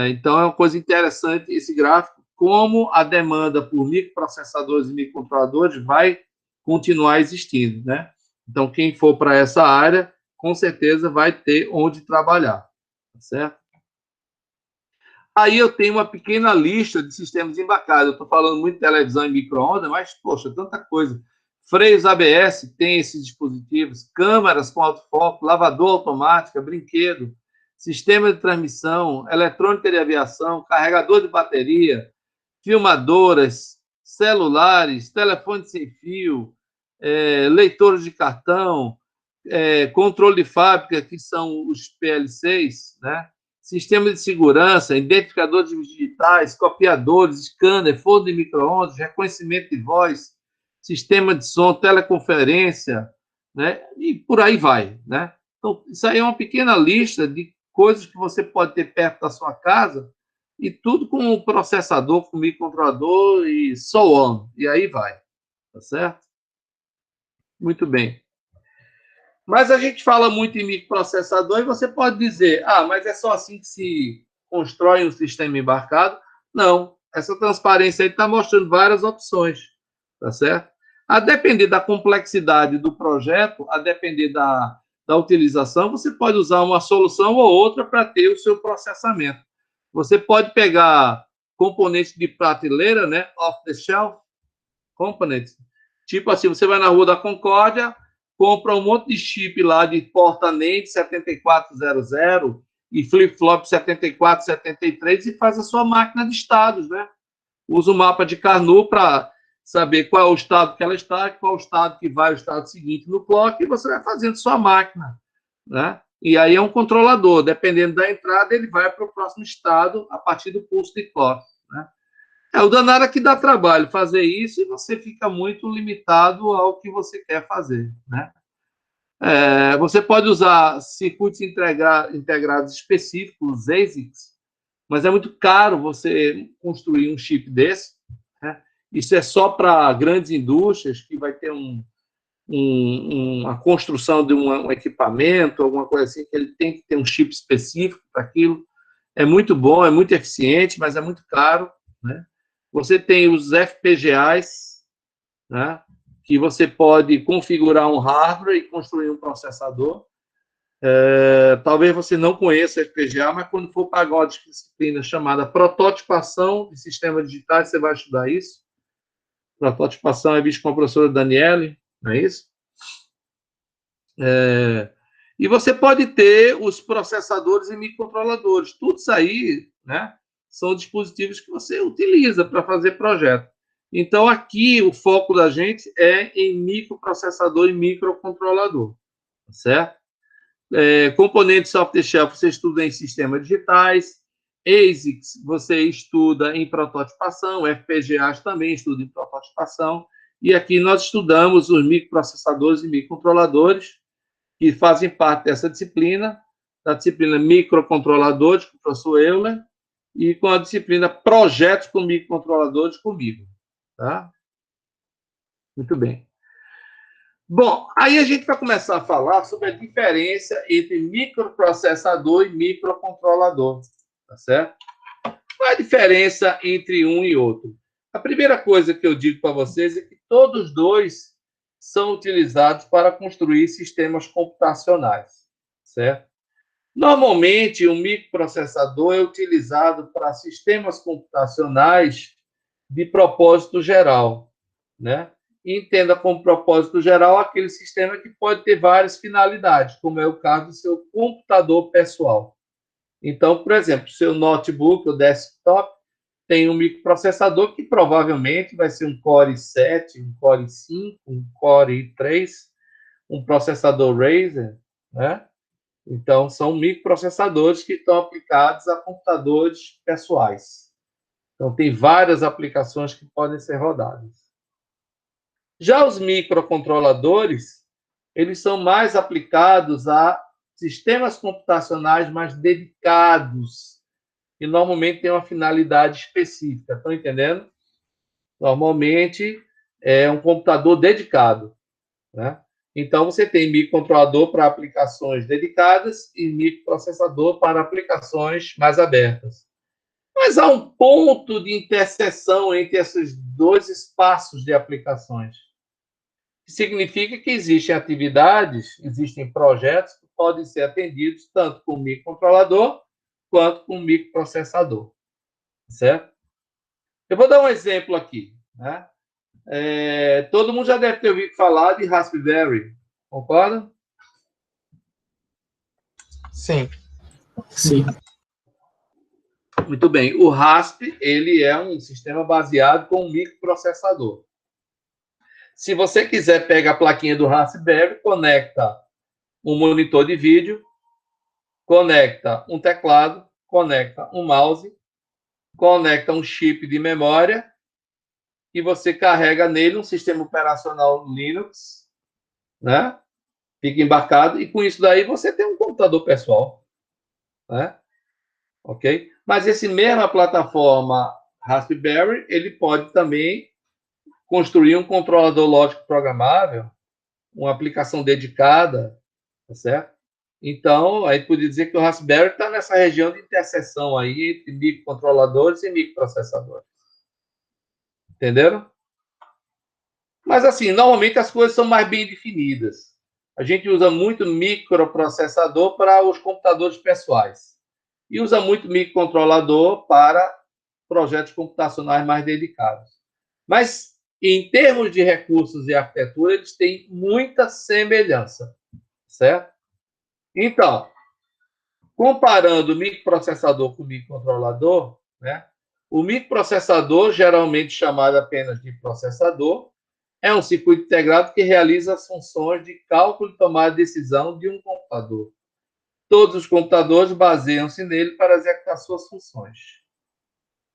Então, é uma coisa interessante esse gráfico, como a demanda por microprocessadores e microcontroladores vai continuar existindo, né? Então, quem for para essa área, com certeza vai ter onde trabalhar, tá certo? Aí eu tenho uma pequena lista de sistemas embarcados. Eu estou falando muito de televisão e micro-ondas, mas, poxa, tanta coisa. Freios ABS tem esses dispositivos, câmeras com alto foco, lavador automática, brinquedo, sistema de transmissão, eletrônica de aviação, carregador de bateria, filmadoras, celulares, telefone sem fio, leitores de cartão, controle de fábrica, que são os PLCs, né? Sistema de segurança, identificadores digitais, copiadores, scanner, forno de micro-ondas, reconhecimento de voz, sistema de som, teleconferência, né? E por aí vai, né? Então, isso aí é uma pequena lista de coisas que você pode ter perto da sua casa e tudo com um processador, com microcontrolador e so on. E aí vai, tá certo? Muito bem. Mas a gente fala muito em microprocessador e você pode dizer, mas é só assim que se constrói um sistema embarcado? Não, essa transparência aí está mostrando várias opções, tá certo? A depender da complexidade do projeto, a depender da utilização, você pode usar uma solução ou outra para ter o seu processamento. Você pode pegar componentes de prateleira, né, off the shelf components, tipo assim, você vai na Rua da Concórdia, compra um monte de chip lá de porta NAND 7400 e flip-flop 7473 e faz a sua máquina de estados, né? Usa o mapa de Carnot para saber qual é o estado que ela está, qual é o estado que vai o estado seguinte no clock, e você vai fazendo sua máquina, né? E aí é um controlador, dependendo da entrada, ele vai para o próximo estado a partir do pulso de clock, né? O danado é que dá trabalho fazer isso e você fica muito limitado ao que você quer fazer, né? Você pode usar circuitos integrados específicos, ASICs, mas é muito caro você construir um chip desse, né? Isso é só para grandes indústrias, que vai ter uma construção de um equipamento, alguma coisa assim, que ele tem que ter um chip específico para aquilo. É muito bom, é muito eficiente, mas é muito caro, né? Você tem os FPGAs, né, que você pode configurar um hardware e construir um processador. Talvez você não conheça FPGA, mas quando for pagar uma disciplina chamada prototipação de sistemas digitais, você vai estudar isso. Prototipação é visto com a professora Daniele, não é isso? E você pode ter os processadores e microcontroladores. Tudo isso aí, né, são dispositivos que você utiliza para fazer projeto. Então, aqui, o foco da gente é em microprocessador e microcontrolador, certo? Componentes off-the-shelf você estuda em sistemas digitais, ASICs você estuda em prototipação, FPGAs também estuda em prototipação, e aqui nós estudamos os microprocessadores e microcontroladores, que fazem parte dessa disciplina, da disciplina microcontroladores, com o professor Euler, e com a disciplina projetos com microcontroladores comigo. Tá? Muito bem. Bom, aí a gente vai começar a falar sobre a diferença entre microprocessador e microcontrolador. Tá certo? Qual é a diferença entre um e outro? A primeira coisa que eu digo para vocês é que todos dois são utilizados para construir sistemas computacionais, certo? Normalmente, o microprocessador é utilizado para sistemas computacionais de propósito geral, né? Entenda como propósito geral aquele sistema que pode ter várias finalidades, como é o caso do seu computador pessoal. Então, por exemplo, seu notebook ou desktop tem um microprocessador que provavelmente vai ser um Core i7, um Core i5, um Core i3, um processador Razer, né? Então, são microprocessadores que estão aplicados a computadores pessoais. Então, tem várias aplicações que podem ser rodadas. Já os microcontroladores, eles são mais aplicados a sistemas computacionais mais dedicados, que normalmente têm uma finalidade específica. Estão entendendo? Normalmente, é um computador dedicado, né? Então, você tem microcontrolador para aplicações dedicadas e microprocessador para aplicações mais abertas. Mas há um ponto de interseção entre esses dois espaços de aplicações. Significa que existem atividades, existem projetos que podem ser atendidos tanto com microcontrolador quanto com microprocessador. Certo? Eu vou dar um exemplo aqui, né? Todo mundo já deve ter ouvido falar de Raspberry, concorda? Sim. Sim. Muito bem. O RASP, ele é um sistema baseado com um microprocessador. Se você quiser, pega a plaquinha do Raspberry, conecta um monitor de vídeo, conecta um teclado, conecta um mouse, conecta um chip de memória e você carrega nele um sistema operacional Linux, né? Fica embarcado e com isso daí você tem um computador pessoal, né? Ok? Mas esse mesma plataforma Raspberry, ele pode também construir um controlador lógico programável, uma aplicação dedicada, tá certo? Então, aí podia dizer que o Raspberry está nessa região de interseção aí entre microcontroladores e microprocessadores. Entenderam? Mas, assim, normalmente as coisas são mais bem definidas. A gente usa muito microprocessador para os computadores pessoais e usa muito microcontrolador para projetos computacionais mais dedicados. Mas, em termos de recursos e arquitetura, eles têm muita semelhança, certo? Então, comparando microprocessador com microcontrolador, né? O microprocessador, geralmente chamado apenas de processador, é um circuito integrado que realiza as funções de cálculo e tomada de decisão de um computador. Todos os computadores baseiam-se nele para executar suas funções.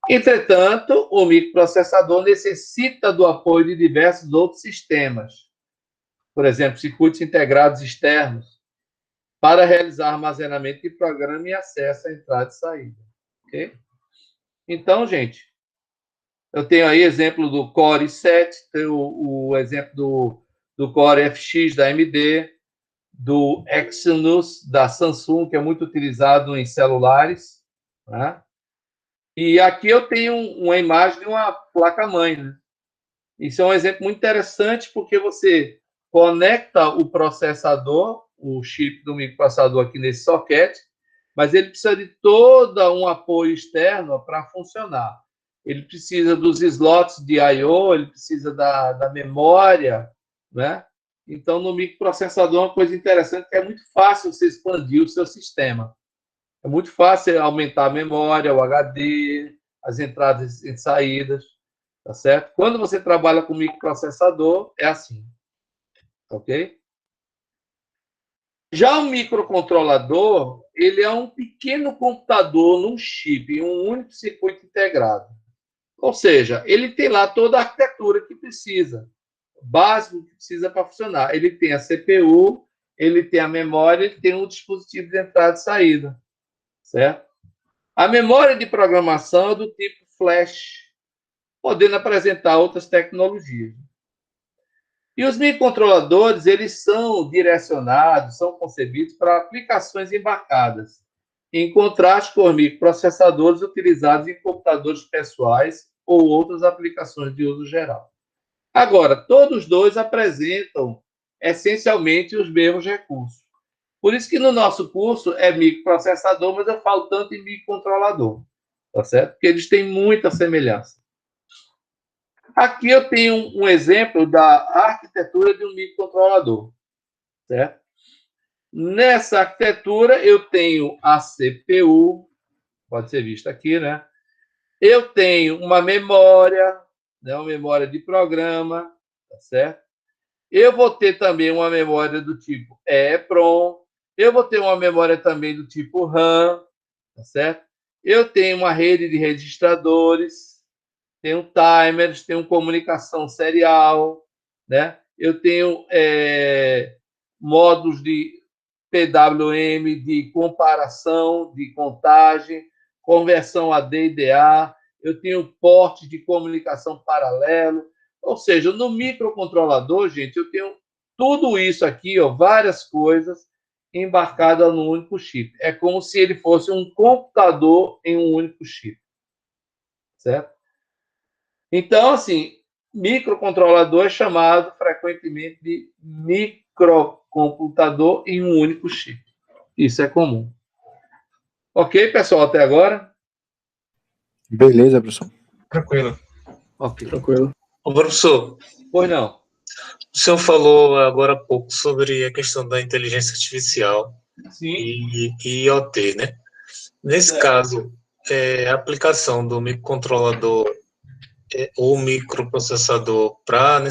Entretanto, o microprocessador necessita do apoio de diversos outros sistemas, por exemplo, circuitos integrados externos, para realizar armazenamento de programa e acesso à entrada e saída. Okay? Então, gente, eu tenho aí exemplo do Core i7, tenho o exemplo do Core FX da AMD, do Exynos da Samsung, que é muito utilizado em celulares, né? E aqui eu tenho uma imagem de uma placa-mãe, né? Isso é um exemplo muito interessante, porque você conecta o processador, o chip do microprocessador aqui nesse socket, mas ele precisa de todo um apoio externo para funcionar. Ele precisa dos slots de I/O, ele precisa da memória, né? Então, no microprocessador, uma coisa interessante é que é muito fácil você expandir o seu sistema. É muito fácil aumentar a memória, o HD, as entradas e saídas, tá certo? Quando você trabalha com microprocessador, é assim, ok? Já o microcontrolador, ele é um pequeno computador num chip, em um único circuito integrado. Ou seja, ele tem lá toda a arquitetura que precisa, básico que precisa para funcionar. Ele tem a CPU, ele tem a memória, ele tem um dispositivo de entrada e saída, certo? A memória de programação é do tipo flash, podendo apresentar outras tecnologias. E os microcontroladores, eles são direcionados, são concebidos para aplicações embarcadas, em contraste com os microprocessadores utilizados em computadores pessoais ou outras aplicações de uso geral. Agora, todos os dois apresentam essencialmente os mesmos recursos. Por isso que no nosso curso é microprocessador, mas eu falo tanto em microcontrolador, tá certo? Porque eles têm muita semelhança. Aqui eu tenho um exemplo da arquitetura de um microcontrolador, certo? Nessa arquitetura eu tenho a CPU, pode ser vista aqui, né? Eu tenho uma memória, né? Uma memória de programa, tá certo? Eu vou ter também uma memória do tipo EEPROM, eu vou ter uma memória também do tipo RAM, tá certo? Eu tenho uma rede de registradores, tenho timers, tenho comunicação serial, né? Eu tenho modos de PWM, de comparação, de contagem, conversão a DDA, eu tenho porte de comunicação paralelo, ou seja, no microcontrolador, gente, eu tenho tudo isso aqui, ó, várias coisas embarcadas num único chip. É como se ele fosse um computador em um único chip. Certo? Então, assim, microcontrolador é chamado frequentemente de microcomputador em um único chip. Isso é comum. Ok, pessoal, até agora? Beleza, professor. Tranquilo. Ok. Tranquilo. Ô, professor, Pois não. o senhor falou agora há pouco sobre a questão da inteligência artificial Sim. e IoT, né? Nesse É. caso, a aplicação do microcontrolador ou microprocessador para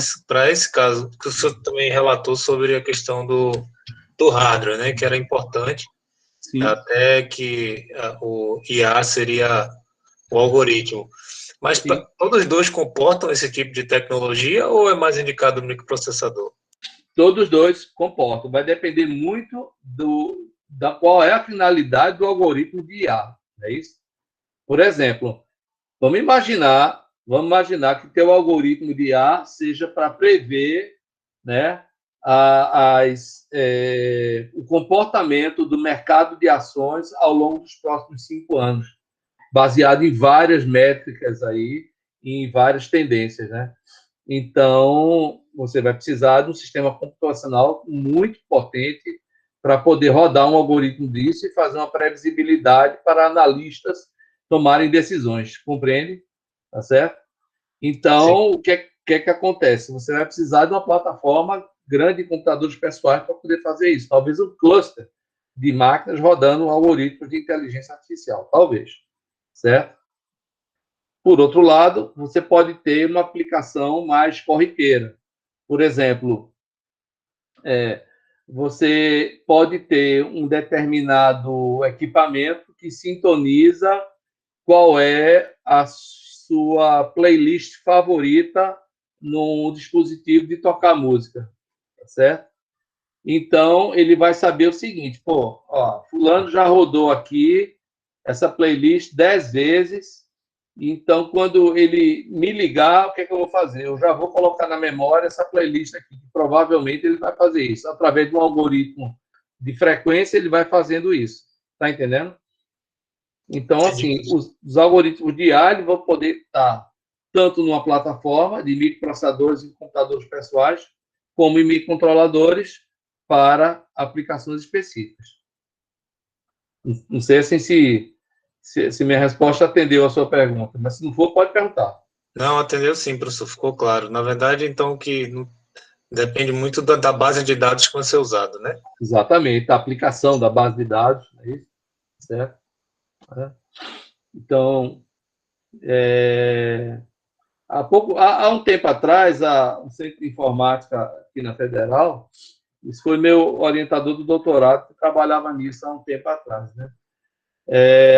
esse caso, que o senhor também relatou sobre a questão do hardware, né? Que era importante, Sim. até que o IA seria o algoritmo. Mas todos os dois comportam esse tipo de tecnologia ou é mais indicado o microprocessador? Todos os dois comportam. Vai depender muito da qual é a finalidade do algoritmo de IA. Não é isso? Por exemplo, vamos imaginar que teu algoritmo de IA seja para prever, né, o comportamento do mercado de ações ao longo dos próximos 5 anos, baseado em várias métricas aí, em várias tendências, né? Então, você vai precisar de um sistema computacional muito potente para poder rodar um algoritmo disso e fazer uma previsibilidade para analistas tomarem decisões, compreende? Tá certo? Então, o que acontece? Você vai precisar de uma plataforma grande de computadores pessoais para poder fazer isso. Talvez um cluster de máquinas rodando algoritmos de inteligência artificial. Talvez. Certo? Por outro lado, você pode ter uma aplicação mais corriqueira. Por exemplo, você pode ter um determinado equipamento que sintoniza qual é a sua playlist favorita no dispositivo de tocar música, tá certo? Então, ele vai saber o seguinte, pô, ó, fulano já rodou aqui essa playlist 10 vezes, então, quando ele me ligar, o que é que eu vou fazer? Eu já vou colocar na memória essa playlist aqui, que provavelmente ele vai fazer isso. Através de um algoritmo de frequência, ele vai fazendo isso. Tá entendendo? Então, assim, os algoritmos de IA vão poder estar tanto numa plataforma de microprocessadores e computadores pessoais, como em microcontroladores para aplicações específicas. Não sei assim, se minha resposta atendeu a sua pergunta, mas se não for, pode perguntar. Não, atendeu sim, professor, ficou claro. Na verdade, então, que depende muito da base de dados que vai ser usada, né? Exatamente, a aplicação da base de dados, é isso? Certo? Então, há um tempo atrás, um centro de informática aqui na Federal, isso foi meu orientador do doutorado, que trabalhava nisso há um tempo atrás, né?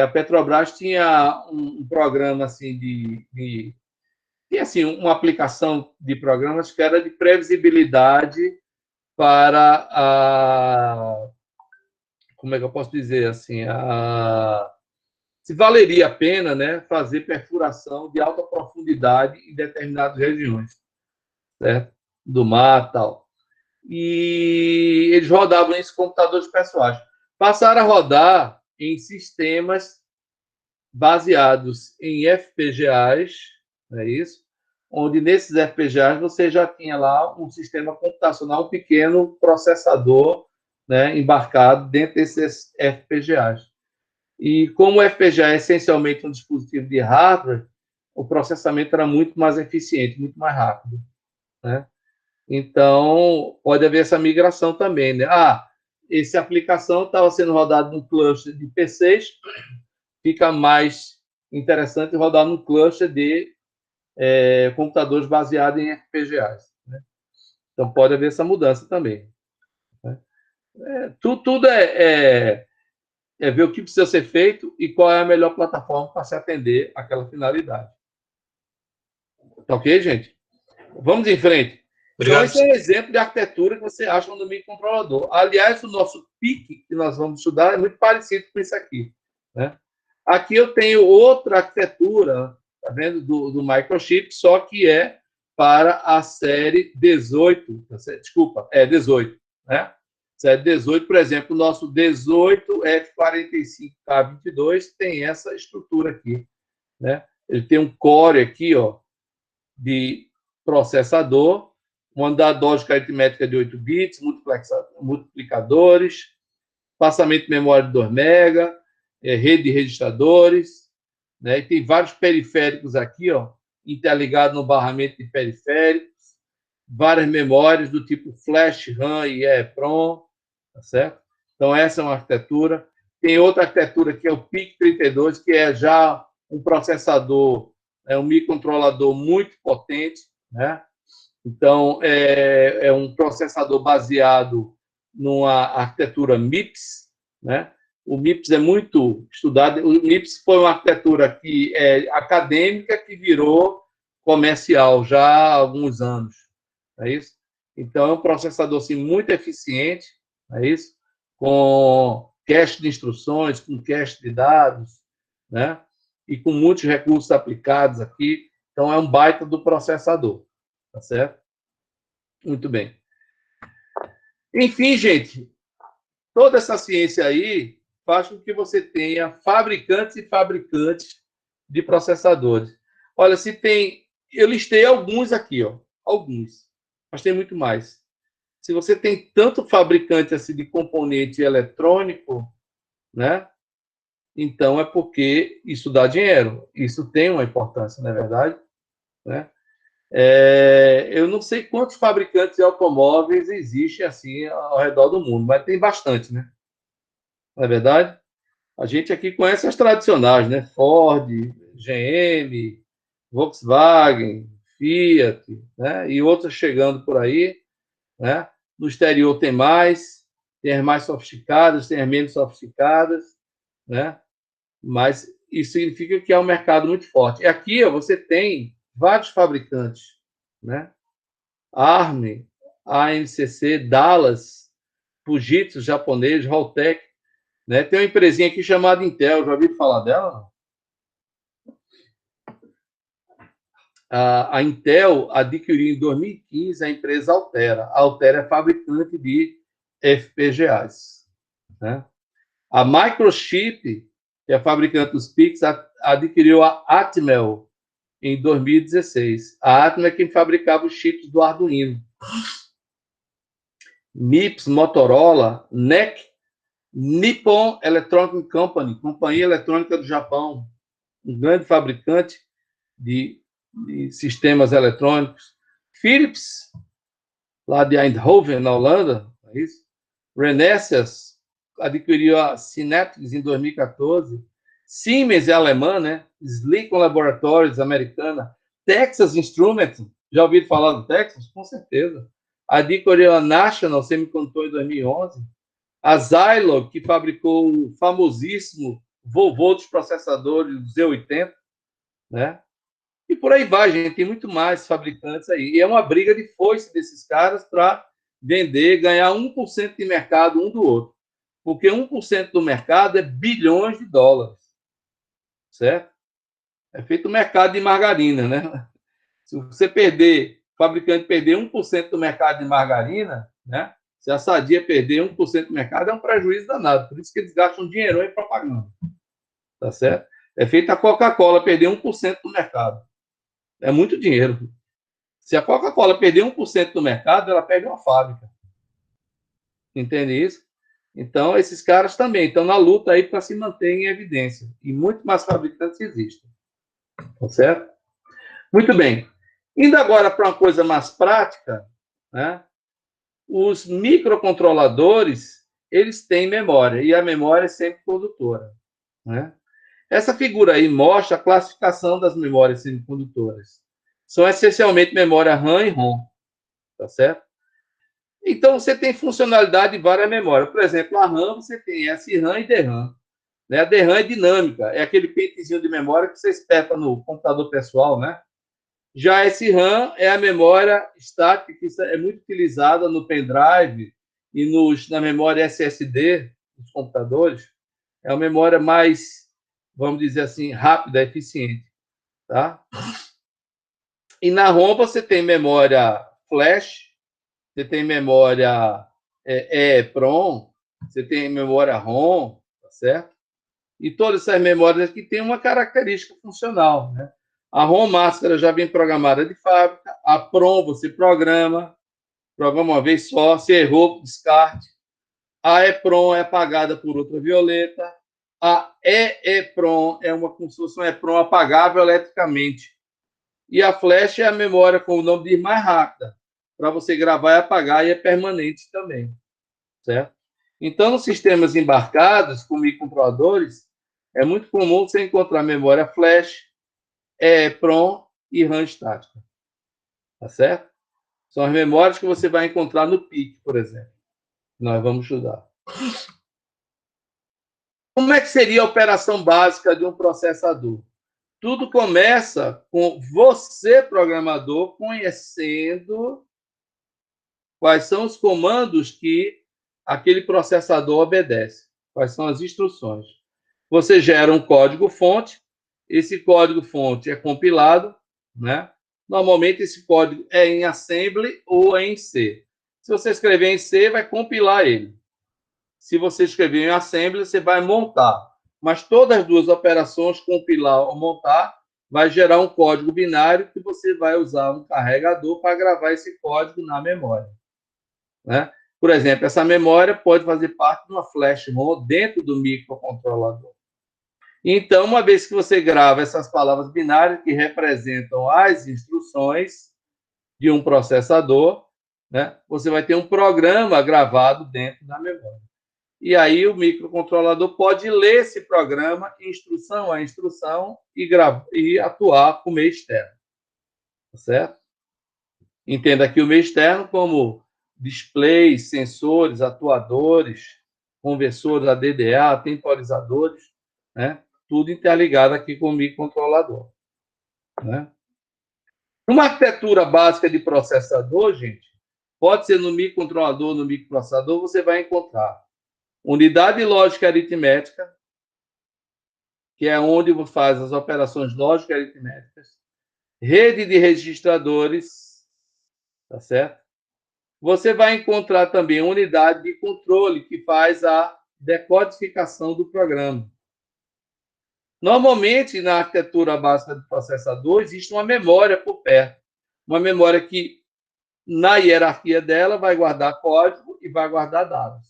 A Petrobras tinha um programa assim tinha assim uma aplicação de programas que era de previsibilidade para como é que eu posso dizer assim, se valeria a pena, né, fazer perfuração de alta profundidade em determinadas regiões, certo? Do mar, tal. E eles rodavam isso em computadores pessoais. Passaram a rodar em sistemas baseados em FPGAs, não é isso? Onde nesses FPGAs você já tinha lá um sistema computacional, um pequeno processador, né, embarcado dentro desses FPGAs. E como o FPGA é essencialmente um dispositivo de hardware, o processamento era muito mais eficiente, muito mais rápido, né? Então, pode haver essa migração também, né? Essa aplicação estava sendo rodada no cluster de PCs, fica mais interessante rodar no cluster de computadores baseados em FPGAs, né? Então, pode haver essa mudança também, né? Tudo é ver o que precisa ser feito e qual é a melhor plataforma para se atender àquela finalidade. Tá ok, gente? Vamos em frente. Obrigado. Então, esse é um exemplo de arquitetura que você acha no microcontrolador. Aliás, o nosso PIC, que nós vamos estudar, é muito parecido com isso aqui, né? Aqui eu tenho outra arquitetura, tá vendo, do microchip, só que é para a série 18, desculpa, 18, né? Série 18, por exemplo, o nosso 18F45K22 tem essa estrutura aqui, né? Ele tem um core aqui, ó, de processador, uma unidade lógica aritmética de 8 bits, multiplicadores, passamento de memória de 2 MB, rede de registradores, né? E tem vários periféricos aqui, ó, interligados no barramento de periféricos, várias memórias do tipo flash, RAM e EEPROM, tá certo? Então, essa é uma arquitetura. Tem outra arquitetura que é o PIC32, que é já um processador, um microcontrolador muito potente, né? Então, é um processador baseado numa arquitetura MIPS, né? O MIPS é muito estudado. O MIPS foi uma arquitetura que é acadêmica que virou comercial já há alguns anos, é isso? Então, é um processador assim, muito eficiente, é isso? Com cache de instruções, com cache de dados, né? E com muitos recursos aplicados aqui. Então, é um baita do processador, tá certo? Muito bem. Enfim, gente, toda essa ciência aí faz com que você tenha fabricantes e fabricantes de processadores. Olha, se tem... Eu listei alguns aqui, ó. Alguns. Mas tem muito mais. Se você tem tanto fabricante assim, de componente eletrônico, né? Então é porque isso dá dinheiro. Isso tem uma importância, não é verdade? Né? Eu não sei quantos fabricantes de automóveis existem assim ao redor do mundo, mas tem bastante, né? Não é verdade? A gente aqui conhece as tradicionais, né? Ford, GM, Volkswagen, Fiat, né? E outras chegando por aí, né? No exterior tem as mais sofisticadas, tem as menos sofisticadas, né? Mas isso significa que é um mercado muito forte. E aqui ó, você tem vários fabricantes, né? ARM, AMCC, Dallas, Fujitsu, japonês, Holtec, né? Tem uma empresinha aqui chamada Intel, já ouviu falar dela? Não? A Intel adquiriu em 2015 a empresa Altera. A Altera é fabricante de FPGAs, né? A Microchip, que é fabricante dos PICs, adquiriu a Atmel em 2016. A Atmel é quem fabricava os chips do Arduino. MIPS, Motorola, NEC, Nippon Electronic Company, companhia eletrônica do Japão, um grande fabricante de sistemas eletrônicos. Philips, lá de Eindhoven, na Holanda, é isso? Renesas adquiriu a Synaptics em 2014. Siemens é alemã, né? Silicon Laboratories, americana. Texas Instruments, já ouviram falar do Texas? Com certeza. Adquiriu a National Semiconductor em 2011. A Zilog, que fabricou o famosíssimo vovô dos processadores do Z80, né? E por aí vai, gente. Tem muito mais fabricantes aí. E é uma briga de foice desses caras para vender, ganhar 1% de mercado um do outro. Porque 1% do mercado é bilhões de dólares. Certo? É feito o mercado de margarina, né? Se você perder, o fabricante perder 1% do mercado de margarina, né? Se a Sadia perder 1% do mercado, é um prejuízo danado. Por isso que eles gastam dinheiro em propaganda. Tá certo? É feito a Coca-Cola perder 1% do mercado. É muito dinheiro. Se a Coca-Cola perder 1% do mercado, ela perde uma fábrica. Entende isso? Então, esses caras também estão na luta aí para se manter em evidência. E muito mais fabricantes existem. Tá certo? Muito bem. Indo agora para uma coisa mais prática, né? Os microcontroladores, eles têm memória, e a memória é sempre condutora, né? Essa figura aí mostra a classificação das memórias semicondutoras. São essencialmente memória RAM e ROM, tá certo? Então, você tem funcionalidade de várias memórias. Por exemplo, a RAM, você tem SRAM e DRAM. Né? A DRAM é dinâmica, é aquele pentezinho de memória que você espeta no computador pessoal, né? Já a SRAM é a memória estática, que é muito utilizada no pendrive e na memória SSD dos computadores. É uma memória mais, vamos dizer assim, rápida, eficiente. Tá? E na ROM você tem memória flash, você tem memória EEPROM, você tem memória ROM, tá certo? E todas essas memórias aqui têm uma característica funcional, né? A ROM máscara já vem programada de fábrica, a PROM você programa uma vez só, se errou, descarte. A EPROM é apagada por ultravioleta, a EEPROM é como se fosse um EPROM apagável eletricamente. E a flash é a memória, como o nome diz, mais rápida, para você gravar e apagar, e é permanente também, certo? Então, nos sistemas embarcados, com microcontroladores, é muito comum você encontrar memória flash, EEPROM e RAM estática, tá certo? São as memórias que você vai encontrar no PIC, por exemplo. Nós vamos estudar. Como é que seria a operação básica de um processador? Tudo começa com você, programador, conhecendo quais são os comandos que aquele processador obedece, quais são as instruções. Você gera um código-fonte, esse código-fonte é compilado, né? Normalmente esse código é em assembly ou em C. Se você escrever em C, vai compilar ele. Se você escrever em assembly, você vai montar. Mas todas as duas operações, compilar ou montar, vai gerar um código binário que você vai usar um carregador para gravar esse código na memória, né? Por exemplo, essa memória pode fazer parte de uma flash ROM dentro do microcontrolador. Então, uma vez que você grava essas palavras binárias que representam as instruções de um processador, né, você vai ter um programa gravado dentro da memória. E aí o microcontrolador pode ler esse programa, instrução a instrução, e atuar com o meio externo. Tá certo? Entenda aqui o meio externo como displays, sensores, atuadores, conversores ADDA, temporizadores, né? Tudo interligado aqui com o microcontrolador, né? Uma arquitetura básica de processador, gente, pode ser no microcontrolador, no microprocessador, você vai encontrar unidade lógica aritmética, que é onde você faz as operações lógicas aritméticas, rede de registradores, tá certo? Você vai encontrar também unidade de controle, que faz a decodificação do programa. Normalmente, na arquitetura básica do processador, existe uma memória por perto. Uma memória que, na hierarquia dela, vai guardar código e vai guardar dados.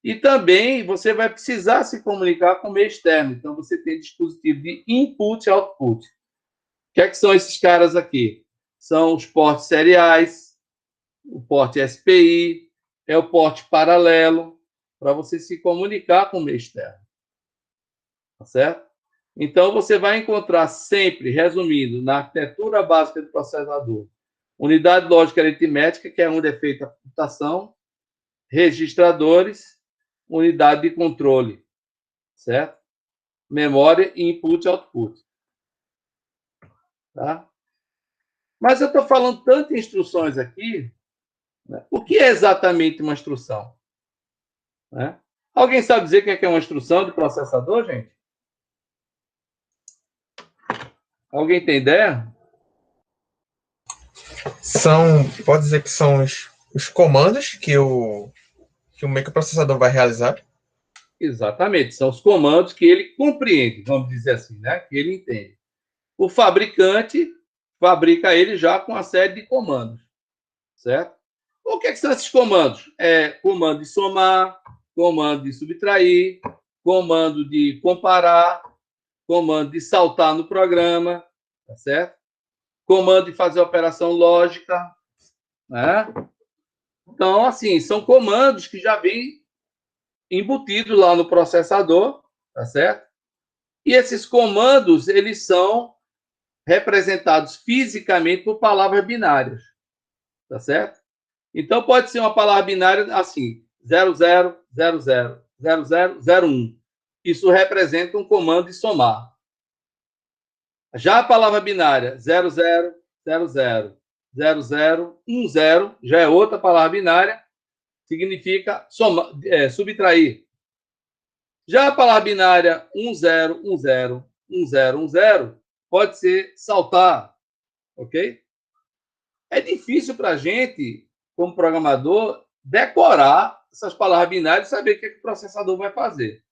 E também você vai precisar se comunicar com o meio externo. Então, você tem dispositivo de input e output. O que é que são esses caras aqui? São os portes seriais, o porte SPI, é o porte paralelo, para você se comunicar com o meio externo. Tá certo? Então, você vai encontrar sempre, resumindo, na arquitetura básica do processador, unidade lógica aritmética, que é onde é feita a computação, registradores, unidade de controle, certo? Memória, input e output. Tá? Mas eu estou falando tanto em instruções aqui, né? O que é exatamente uma instrução? Né? Alguém sabe dizer o que é uma instrução de processador, gente? Alguém tem ideia? Pode dizer que são os comandos que o microprocessador vai realizar. Exatamente, são os comandos que ele compreende, vamos dizer assim, né? Que ele entende. O fabricante fabrica ele já com uma série de comandos, certo? O que são esses comandos? É comando de somar, comando de subtrair, comando de comparar, comando de saltar no programa, tá certo? Comando de fazer operação lógica, né? Então, assim, são comandos que já vêm embutidos lá no processador, tá certo? E esses comandos, eles são representados fisicamente por palavras binárias, tá certo? Então, pode ser uma palavra binária assim, 0000, 0001. Isso representa um comando de somar. Já a palavra binária 0000, 0010 já é outra palavra binária, significa subtrair. Já a palavra binária 1010, 1010 pode ser saltar. ok? É difícil para a gente, como programador, decorar essas palavras binárias e saber o que o processador vai fazer,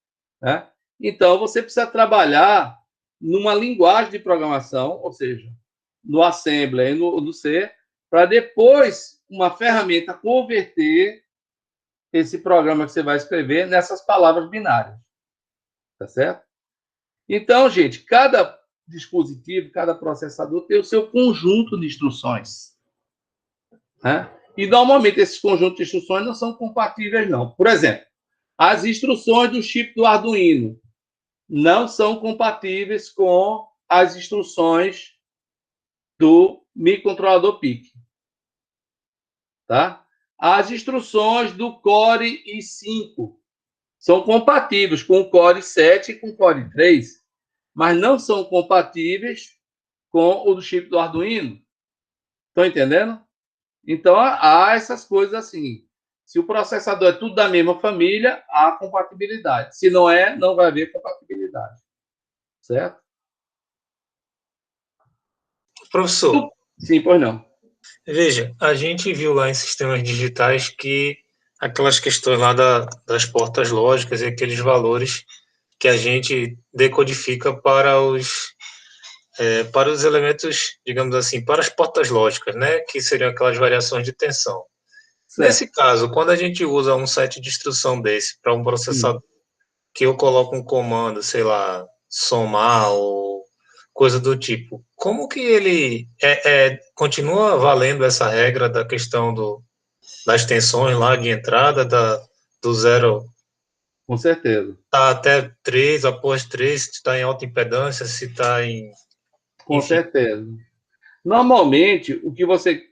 né? Então, você precisa trabalhar numa linguagem de programação, ou seja, no Assembly e no C, para depois uma ferramenta converter esse programa que você vai escrever nessas palavras binárias. Tá certo? Então, gente, cada dispositivo, cada processador tem o seu conjunto de instruções, né? E, normalmente, esses conjuntos de instruções não são compatíveis, não. Por exemplo, as instruções do chip do Arduino não são compatíveis com as instruções do microcontrolador PIC. Tá? As instruções do Core i5 são compatíveis com o Core 7 e com o Core 3, mas não são compatíveis com o do chip do Arduino. Estão entendendo? Então, há essas coisas assim. Se o processador é tudo da mesma família, há compatibilidade. Se não é, não vai haver compatibilidade. Certo? Professor, Sim, pois não. veja, a gente viu lá em sistemas digitais que aquelas questões lá das portas lógicas e aqueles valores que a gente decodifica para os elementos, digamos assim, para as portas lógicas, né, que seriam aquelas variações de tensão. Certo. Nesse caso, quando a gente usa um set de instrução desse para um processador, que eu coloco um comando, sei lá, somar ou coisa do tipo, como que ele continua valendo essa regra da questão das tensões lá de entrada, do zero Com certeza. tá até 3, após 3, se está em alta impedância, se está em... Com enfim. certeza. Normalmente, o que você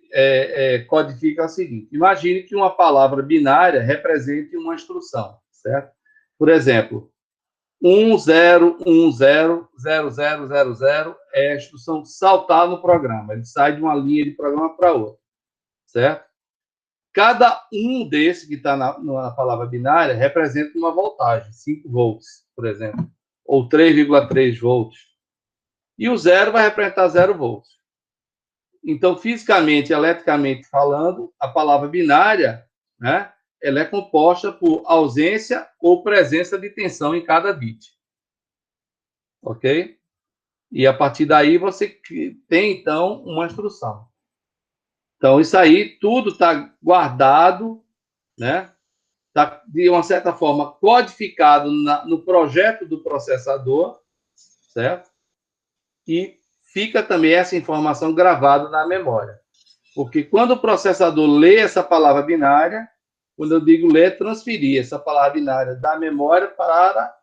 codifica é o seguinte: imagine que uma palavra binária represente uma instrução, certo? Por exemplo, 10100000 é a instrução saltar no programa. Ele sai de uma linha de programa para outra, certo? Cada um desses que está na palavra binária representa uma voltagem, 5 volts, por exemplo, ou 3,3 volts. E o zero vai representar 0 volts. Então, fisicamente, eletricamente falando, a palavra binária, né, ela é composta por ausência ou presença de tensão em cada bit. Ok? E a partir daí você tem, então, uma instrução. Então, isso aí tudo está guardado, né? Está, de uma certa forma, codificado no projeto do processador, certo? E fica também essa informação gravada na memória. Porque quando o processador lê essa palavra binária, quando eu digo ler, transferir essa palavra binária da memória para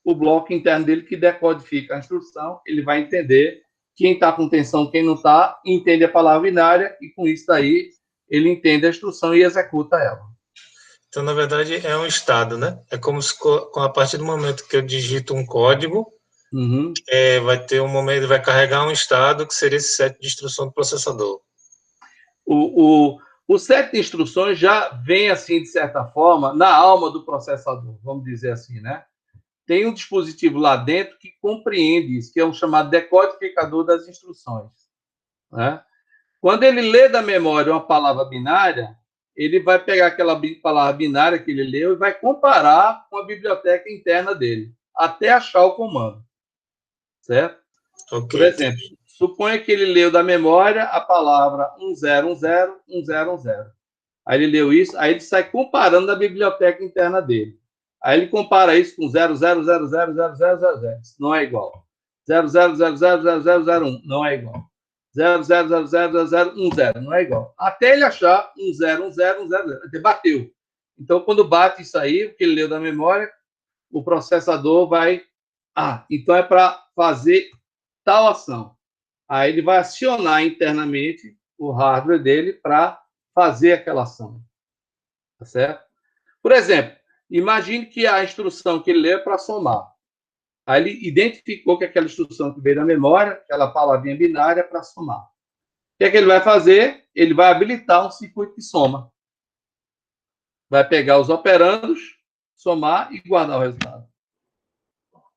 o bloco interno dele que decodifica a instrução, ele vai entender quem está com tensão, quem não está, entende a palavra binária e com isso daí ele entende a instrução e executa ela. Então, na verdade, é um estado, né? É como se, a partir do momento que eu digito um código, vai ter um momento, vai carregar um estado que seria esse set de instrução do processador. O set de instruções já vem, assim, de certa forma, na alma do processador, vamos dizer assim, né? Tem um dispositivo lá dentro que compreende isso, que é um chamado decodificador das instruções, né? Quando ele lê da memória uma palavra binária, ele vai pegar aquela palavra binária que ele leu e vai comparar com a biblioteca interna dele, até achar o comando, certo? Okay. Por exemplo, suponha que ele leu da memória a palavra 10101010. Aí ele leu isso, aí ele sai comparando a biblioteca interna dele. Aí ele compara isso com 00000000. Não é igual. 00000001 não é igual. 00000010 não é igual. Até ele achar 101010. Bateu. Então, quando bate isso aí, o que ele leu da memória, o processador vai... então é para fazer tal ação. Aí ele vai acionar internamente o hardware dele para fazer aquela ação. Tá certo? Por exemplo, imagine que a instrução que ele lê é para somar. Aí ele identificou que aquela instrução que veio da memória, aquela palavrinha binária, é para somar. O que é que ele vai fazer? Ele vai habilitar um circuito de soma. Vai pegar os operandos, somar e guardar o resultado.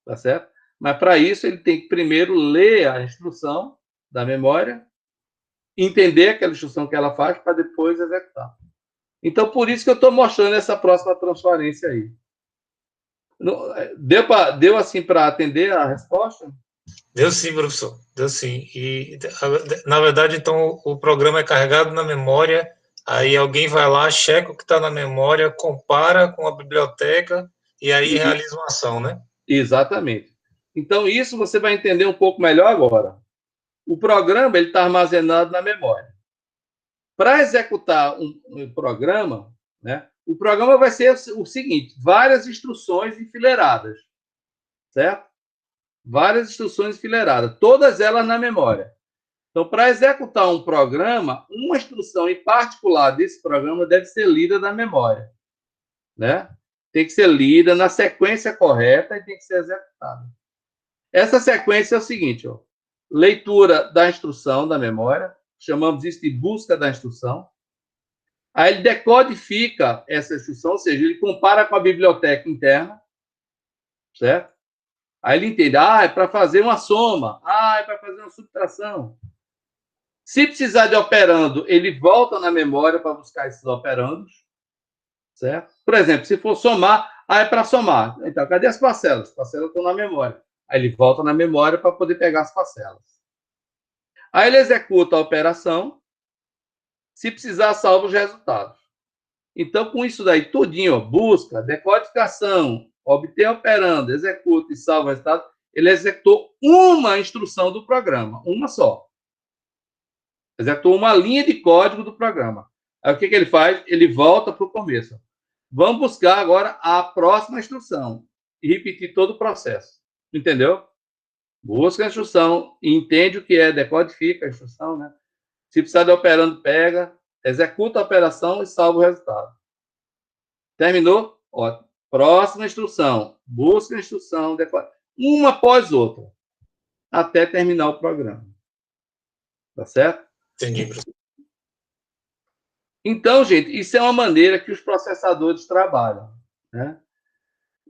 Tá certo? Mas, para isso, ele tem que primeiro ler a instrução da memória entender aquela instrução que ela faz para depois executar. Então, por isso que eu estou mostrando essa próxima transferência aí. Deu assim para atender a resposta? Deu sim, professor. Deu sim. E, na verdade, então, o programa é carregado na memória, aí alguém vai lá, checa o que está na memória, compara com a biblioteca e aí realiza uma ação, né? Exatamente. Então, isso você vai entender um pouco melhor agora. O programa está armazenado na memória. Para executar um programa, né, o programa vai ser o seguinte, várias instruções enfileiradas, certo? Várias instruções enfileiradas, todas elas na memória. Então, para executar um programa, uma instrução em particular desse programa deve ser lida na memória, né? Tem que ser lida na sequência correta e tem que ser executada. Essa sequência é o seguinte, ó, leitura da instrução da memória, chamamos isso de busca da instrução. Aí ele decodifica essa instrução, ou seja, ele compara com a biblioteca interna, certo? Aí ele entende, é para fazer uma soma, é para fazer uma subtração. Se precisar de operando, ele volta na memória para buscar esses operandos, certo? Por exemplo, se for somar, é para somar. Então, cadê as parcelas? As parcelas estão na memória. Aí ele volta na memória para poder pegar as parcelas. Aí ele executa a operação, se precisar, salva os resultados. Então, com isso daí, tudinho, ó, busca, decodificação, obter operando, executa e salva o resultado, ele executou uma instrução do programa, uma só. Executou uma linha de código do programa. Aí o que ele faz? Ele volta para o começo. Vamos buscar agora a próxima instrução e repetir todo o processo. Entendeu? Busca a instrução, entende o que é, decodifica a instrução, né? Se precisar de operando, pega, executa a operação e salva o resultado. Terminou? Ótimo. Próxima instrução. Busca a instrução, uma após outra, até terminar o programa. Tá certo? Entendi, professor. Então, gente, isso é uma maneira que os processadores trabalham, né?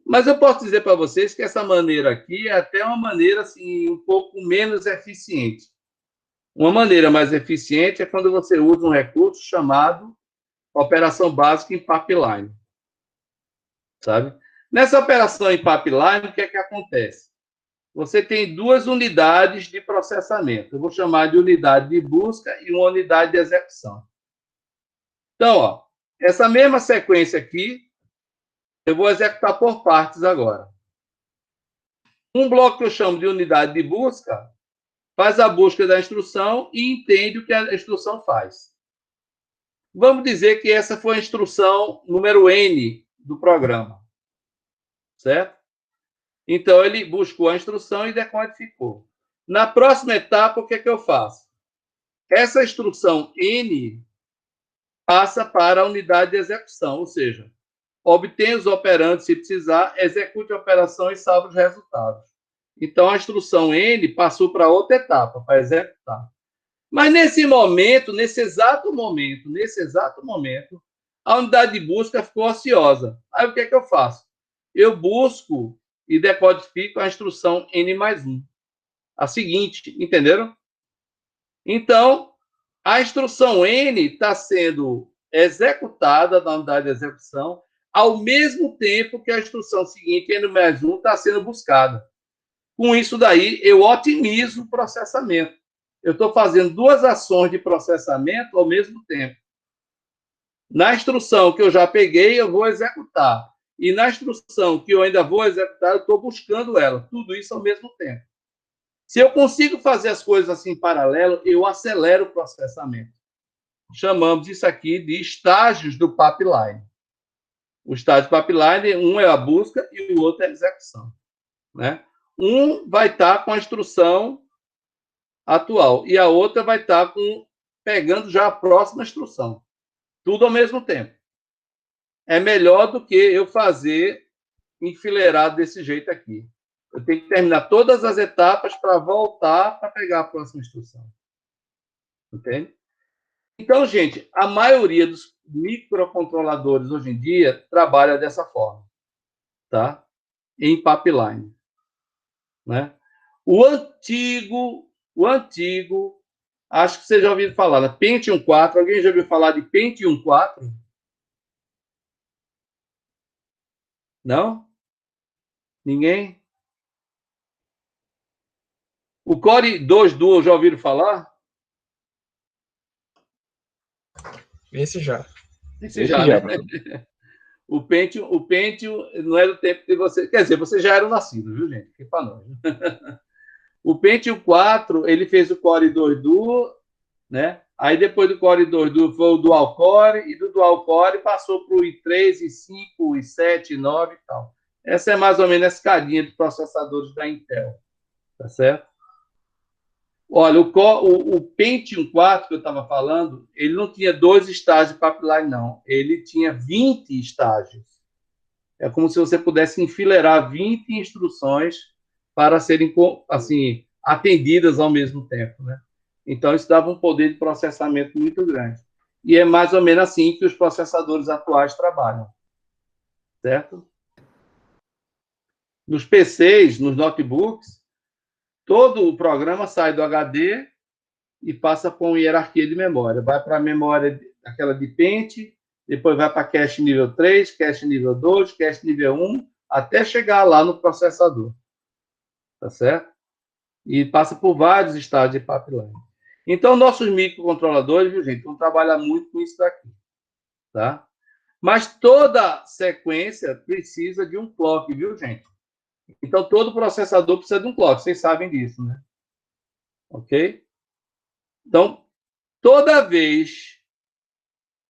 Mas eu posso dizer para vocês que essa maneira aqui é até uma maneira assim, um pouco menos eficiente. Uma maneira mais eficiente é quando você usa um recurso chamado operação básica em pipeline. Sabe? Nessa operação em pipeline, o que é que acontece? Você tem duas unidades de processamento. Eu vou chamar de unidade de busca e uma unidade de execução. Então, ó, essa mesma sequência aqui, eu vou executar por partes agora. Um bloco que eu chamo de unidade de busca faz a busca da instrução e entende o que a instrução faz. Vamos dizer que essa foi a instrução número N do programa. Certo? Então, ele buscou a instrução e decodificou. Na próxima etapa, o que é que eu faço? Essa instrução N passa para a unidade de execução, ou seja, obtém os operandos se precisar, execute a operação e salva os resultados. Então, a instrução N passou para outra etapa, para executar. Mas nesse momento, nesse exato momento, a unidade de busca ficou ociosa. Aí o que é que eu faço? Eu busco e decodifico a instrução N mais 1. A seguinte, entenderam? Então, a instrução N está sendo executada na unidade de execução ao mesmo tempo que a instrução seguinte, N mais 1, está sendo buscada. Com isso daí, eu otimizo o processamento. Eu estou fazendo duas ações de processamento ao mesmo tempo. Na instrução que eu já peguei, eu vou executar. E na instrução que eu ainda vou executar, eu estou buscando ela. Tudo isso ao mesmo tempo. Se eu consigo fazer as coisas assim em paralelo, eu acelero o processamento. Chamamos isso aqui de estágios do pipeline. O estágio do pipeline, um é a busca e o outro é a execução. Né? Um vai estar com a instrução atual e a outra vai estar pegando já a próxima instrução. Tudo ao mesmo tempo. É melhor do que eu fazer enfileirado desse jeito aqui. Eu tenho que terminar todas as etapas para voltar para pegar a próxima instrução. Entende? Então, gente, a maioria dos microcontroladores hoje em dia trabalha dessa forma, tá? Em pipeline, né? O antigo, Acho que vocês já ouviram falar, né? Pentium 4. Alguém já ouviu falar de Pentium 4? Não? Ninguém? O Core 2 Duo, já ouviram falar? Esse já. Esse já, né? O Pentium não é do tempo que você... Quer dizer, você já era nascido, viu, gente? Que para nós. O Pentium 4, ele fez o Core 2 Duo, né? Aí depois do Core 2 Duo foi o Dual Core, e do Dual Core passou para o i3, i5, i7, i9 e tal. Essa é mais ou menos a escadinha de processadores da Intel, tá certo? Olha, o Pentium 4 que eu estava falando, ele não tinha 2 estágios de pipeline, não. Ele tinha 20 estágios. É como se você pudesse enfileirar 20 instruções para serem, assim, atendidas ao mesmo tempo, né? Então, isso dava um poder de processamento muito grande. E é mais ou menos assim que os processadores atuais trabalham, certo? Nos PCs, nos notebooks, todo o programa sai do HD e passa por uma hierarquia de memória. Vai para a memória, aquela de pente, depois vai para cache nível 3, cache nível 2, cache nível 1, até chegar lá no processador. Tá certo? E passa por vários estágios de pipeline. Então, nossos microcontroladores, viu, gente, vão trabalhar muito com isso daqui. Tá? Mas toda sequência precisa de um clock, viu, gente? Então, todo processador precisa de um clock. Vocês sabem disso, né? Ok? Então, toda vez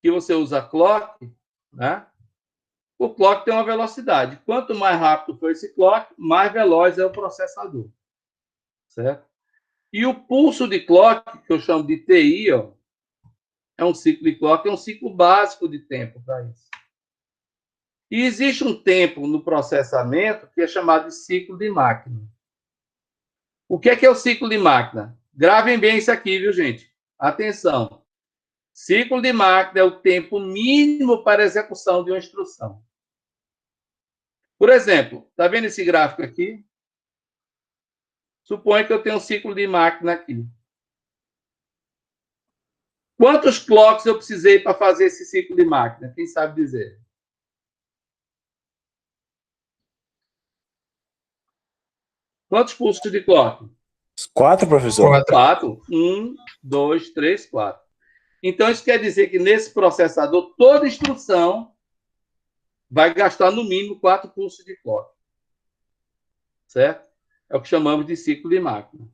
que você usa clock, né? O clock tem uma velocidade. Quanto mais rápido for esse clock, mais veloz é o processador. Certo? E o pulso de clock, que eu chamo de TI, ó, é um ciclo de clock, é um ciclo básico de tempo para isso. E existe um tempo no processamento que é chamado de ciclo de máquina. O que é o ciclo de máquina? Gravem bem isso aqui, viu, gente? Atenção. Ciclo de máquina é o tempo mínimo para a execução de uma instrução. Por exemplo, está vendo esse gráfico aqui? Suponha que eu tenho um ciclo de máquina aqui. Quantos clocks eu precisei para fazer esse ciclo de máquina? Quem sabe dizer? Quantos pulsos de clock? 4, professor? 4. 4. 1, 2, 3, 4. Então, isso quer dizer que nesse processador, toda instrução vai gastar no mínimo 4 pulsos de clock. Certo? É o que chamamos de ciclo de máquina.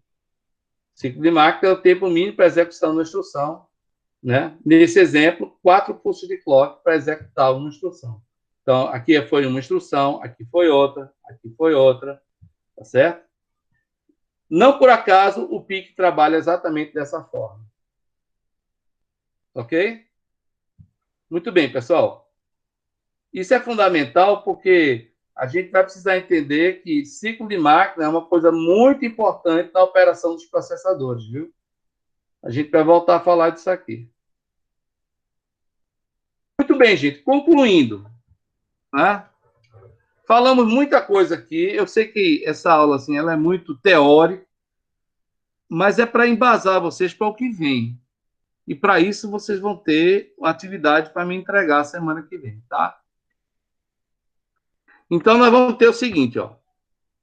Ciclo de máquina é o tempo mínimo para execução da instrução. Né? Nesse exemplo, 4 pulsos de clock para executar uma instrução. Então, aqui foi uma instrução, aqui foi outra, tá certo? Não por acaso o PIC trabalha exatamente dessa forma. Ok? Muito bem, pessoal. Isso é fundamental porque a gente vai precisar entender que ciclo de máquina é uma coisa muito importante na operação dos processadores, viu? A gente vai voltar a falar disso aqui. Muito bem, gente. Concluindo, né? Falamos muita coisa aqui. Eu sei que essa aula assim, ela é muito teórica, mas é para embasar vocês para o que vem. E para isso vocês vão ter uma atividade para me entregar semana que vem, tá? Então nós vamos ter o seguinte, ó.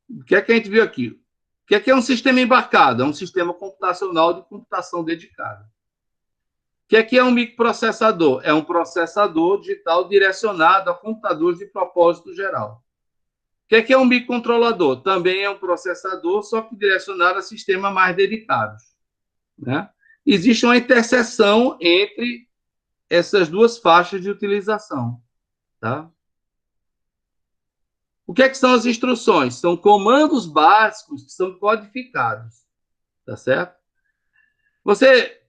O que é que a gente viu aqui? O que é um sistema embarcado? É um sistema computacional de computação dedicada. O que é um microprocessador? É um processador digital direcionado a computadores de propósito geral. O que é um microcontrolador? Também é um processador, só que direcionado a sistemas mais dedicados. Né? Existe uma interseção entre essas duas faixas de utilização. Tá? O que são as instruções? São comandos básicos que são codificados. Tá certo? Você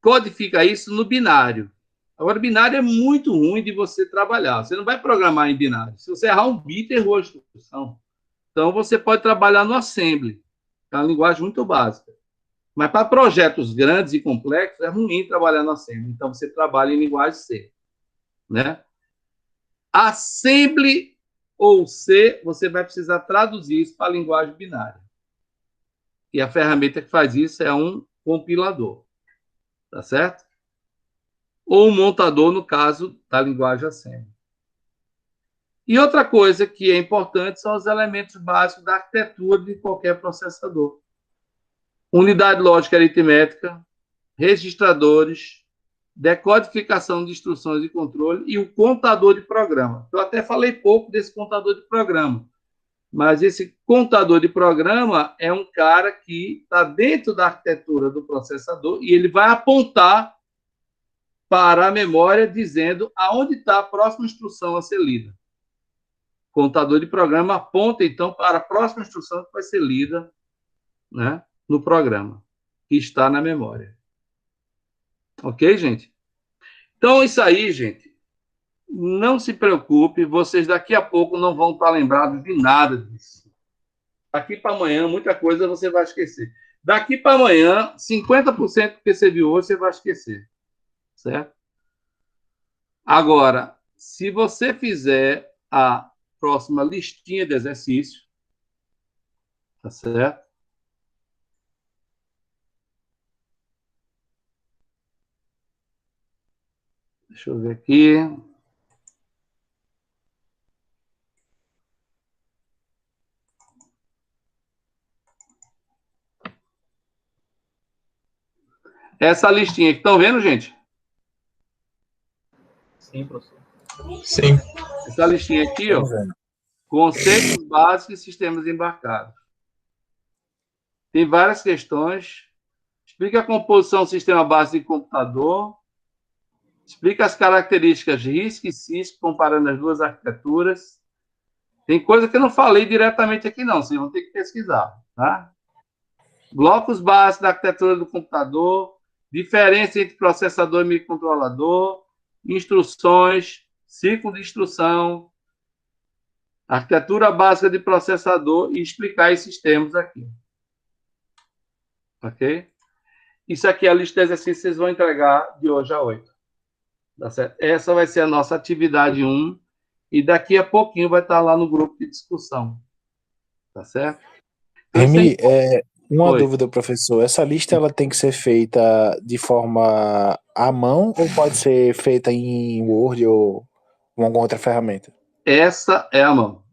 codifica isso no binário. Agora, binário é muito ruim de você trabalhar. Você não vai programar em binário. Se você errar um bit, errou a instrução. Então, você pode trabalhar no assembly. É uma linguagem muito básica. Mas para projetos grandes e complexos, é ruim trabalhar no assembly. Então, você trabalha em linguagem C. Né? Assembly ou C, você vai precisar traduzir isso para a linguagem binária. E a ferramenta que faz isso é um compilador. Tá certo? Ou um montador, no caso da linguagem assembly. E outra coisa que é importante são os elementos básicos da arquitetura de qualquer processador. Unidade lógica aritmética, registradores, decodificação de instruções de controle e o contador de programa. Eu até falei pouco desse contador de programa, mas esse contador de programa é um cara que está dentro da arquitetura do processador e ele vai apontar para a memória dizendo aonde está a próxima instrução a ser lida. O contador de programa aponta, então, para a próxima instrução que vai ser lida, né, no programa, que está na memória. Ok, gente? Então, isso aí, gente, não se preocupe, vocês daqui a pouco não vão estar lembrados de nada disso. Daqui para amanhã, muita coisa você vai esquecer. Daqui para amanhã, 50% do que você viu hoje, você vai esquecer. Certo? Agora, se você fizer a próxima listinha de exercício, tá certo? Deixa eu ver aqui. Essa listinha que estão vendo, gente? Sim, professor. Sim. Essa listinha aqui, ó. Conceitos básicos e sistemas embarcados. Tem várias questões. Explica a composição do sistema base de computador. Explica as características RISC e CISC, comparando as duas arquiteturas. Tem coisa que eu não falei diretamente aqui, não. Vocês vão ter que pesquisar, tá? Blocos básicos da arquitetura do computador. Diferença entre processador e microcontrolador. Instruções. Ciclo de instrução. Arquitetura básica de processador e explicar esses termos aqui. Ok? Isso aqui é a lista de exercícios que vocês vão entregar de hoje a 8. Tá certo? Essa vai ser a nossa atividade 1 e daqui a pouquinho vai estar lá no grupo de discussão. Tá certo? Remy, uma dúvida, professor. Essa lista ela tem que ser feita de forma à mão ou pode ser feita em Word ou alguma outra ferramenta? Essa é a mão.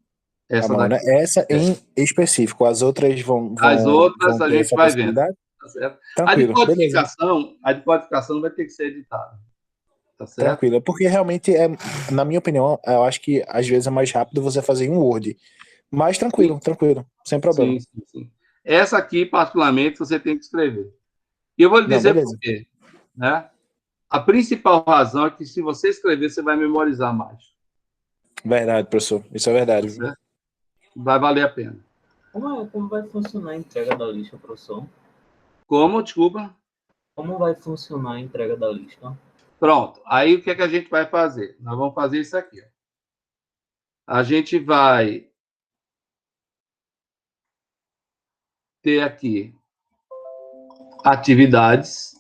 Essa, mão, né? Essa em específico. As outras vão As outras vão a ter gente essa vai vendo. Tá certo? Tranquilo, a de codificação vai ter que ser editada. Tá certo? Tranquilo, porque realmente, na minha opinião, eu acho que às vezes é mais rápido você fazer em Word. Mas tranquilo, sim. Tranquilo, sem problema. Sim. Essa aqui, particularmente, você tem que escrever. E eu vou lhe dizer por quê. Né? A principal razão é que se você escrever, você vai memorizar mais. Verdade, professor. Isso é verdade. Tá, vai valer a pena. Como vai funcionar a entrega da lista, professor? Como? Desculpa. Como vai funcionar a entrega da lista? Pronto. Aí, o que é que a gente vai fazer? Nós vamos fazer isso aqui. Ó. A gente vai ter aqui atividades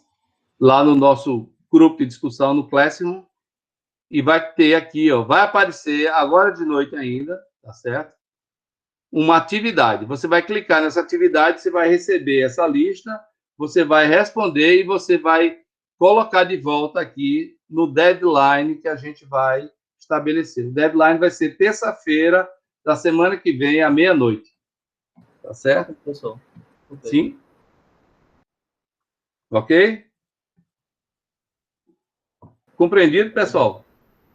lá no nosso grupo de discussão no Classroom e vai ter aqui, ó, vai aparecer agora de noite ainda, tá certo? Uma atividade. Você vai clicar nessa atividade, você vai receber essa lista, você vai responder e você vai colocar de volta aqui no deadline que a gente vai estabelecer. O deadline vai ser terça-feira da semana que vem, à meia-noite. Tá certo? Professor. Sim? Ok? Compreendido, pessoal?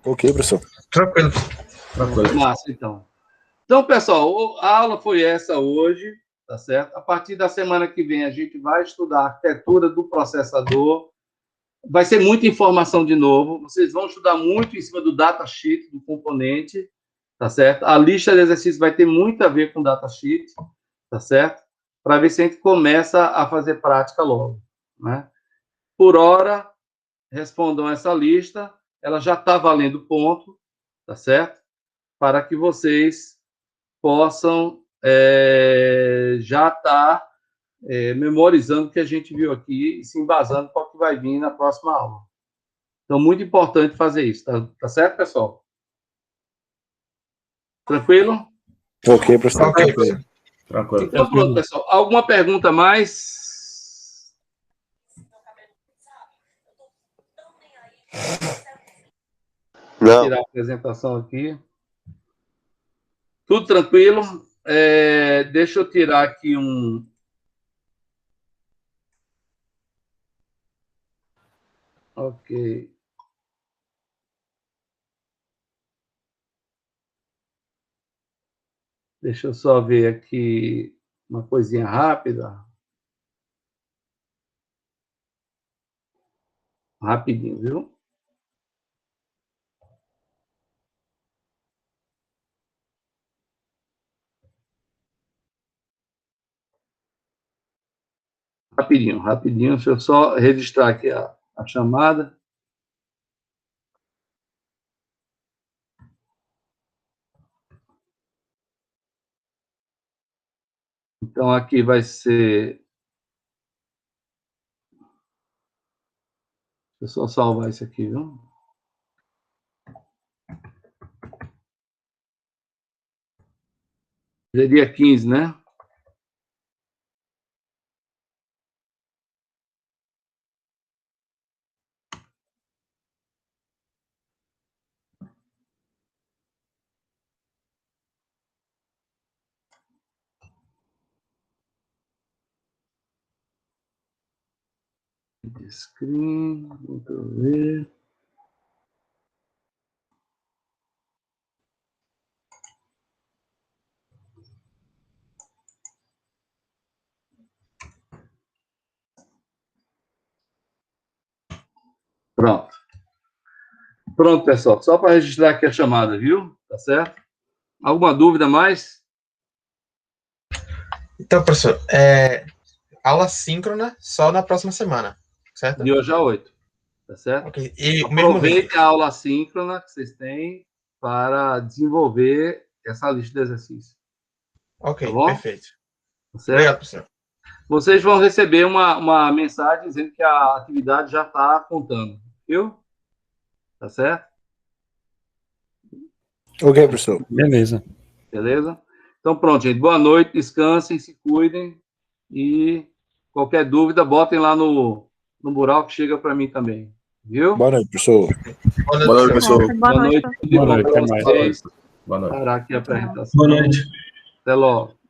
Ok, professor. Tranquilo. Massa, então. Então, pessoal, a aula foi essa hoje, tá certo? A partir da semana que vem, a gente vai estudar a arquitetura do processador. Vai ser muita informação de novo. Vocês vão estudar muito em cima do datasheet, do componente, tá certo? A lista de exercícios vai ter muito a ver com o datasheet, tá certo? Para ver se a gente começa a fazer prática logo, né? Por hora, respondam essa lista. Ela já está valendo ponto, tá certo? Para que vocês possam já estar memorizando o que a gente viu aqui e se embasando para o que vai vir na próxima aula. Então, muito importante fazer isso, tá certo, pessoal? Tranquilo? Ok, professor. Ok, tranquilo. Então, pronto, pessoal. Alguma pergunta mais? Vou tirar a apresentação aqui. Tudo tranquilo? Deixa eu tirar aqui um... Ok. Deixa eu só ver aqui uma coisinha rápida. Rapidinho, viu? Rapidinho. Deixa eu só registrar aqui a chamada. Então, aqui vai ser... Deixa eu só salvar isso aqui, viu? É dia 15, né? Screen, deixa eu ver. Pronto, pessoal. Só para registrar aqui a chamada, viu? Tá certo? Alguma dúvida mais? Então, professor, aula síncrona só na próxima semana, certo? De hoje a 8. Tá certo? Ok. E o mesmo aproveite a aula síncrona que vocês têm para desenvolver essa lista de exercícios. Ok, tá bom? Perfeito. Tá certo? Obrigado, professor. Vocês vão receber uma mensagem dizendo que a atividade já está contando, viu? Tá certo? Ok, professor. Beleza. Beleza? Então, pronto, gente. Boa noite, descansem, se cuidem e qualquer dúvida, botem lá no mural que chega para mim também. Viu? Boa noite, professor. Boa noite, professor. Boa noite. Tudo de bom para Até mais. vocês. Boa noite. Parar aqui a apresentação. Boa noite. Até logo.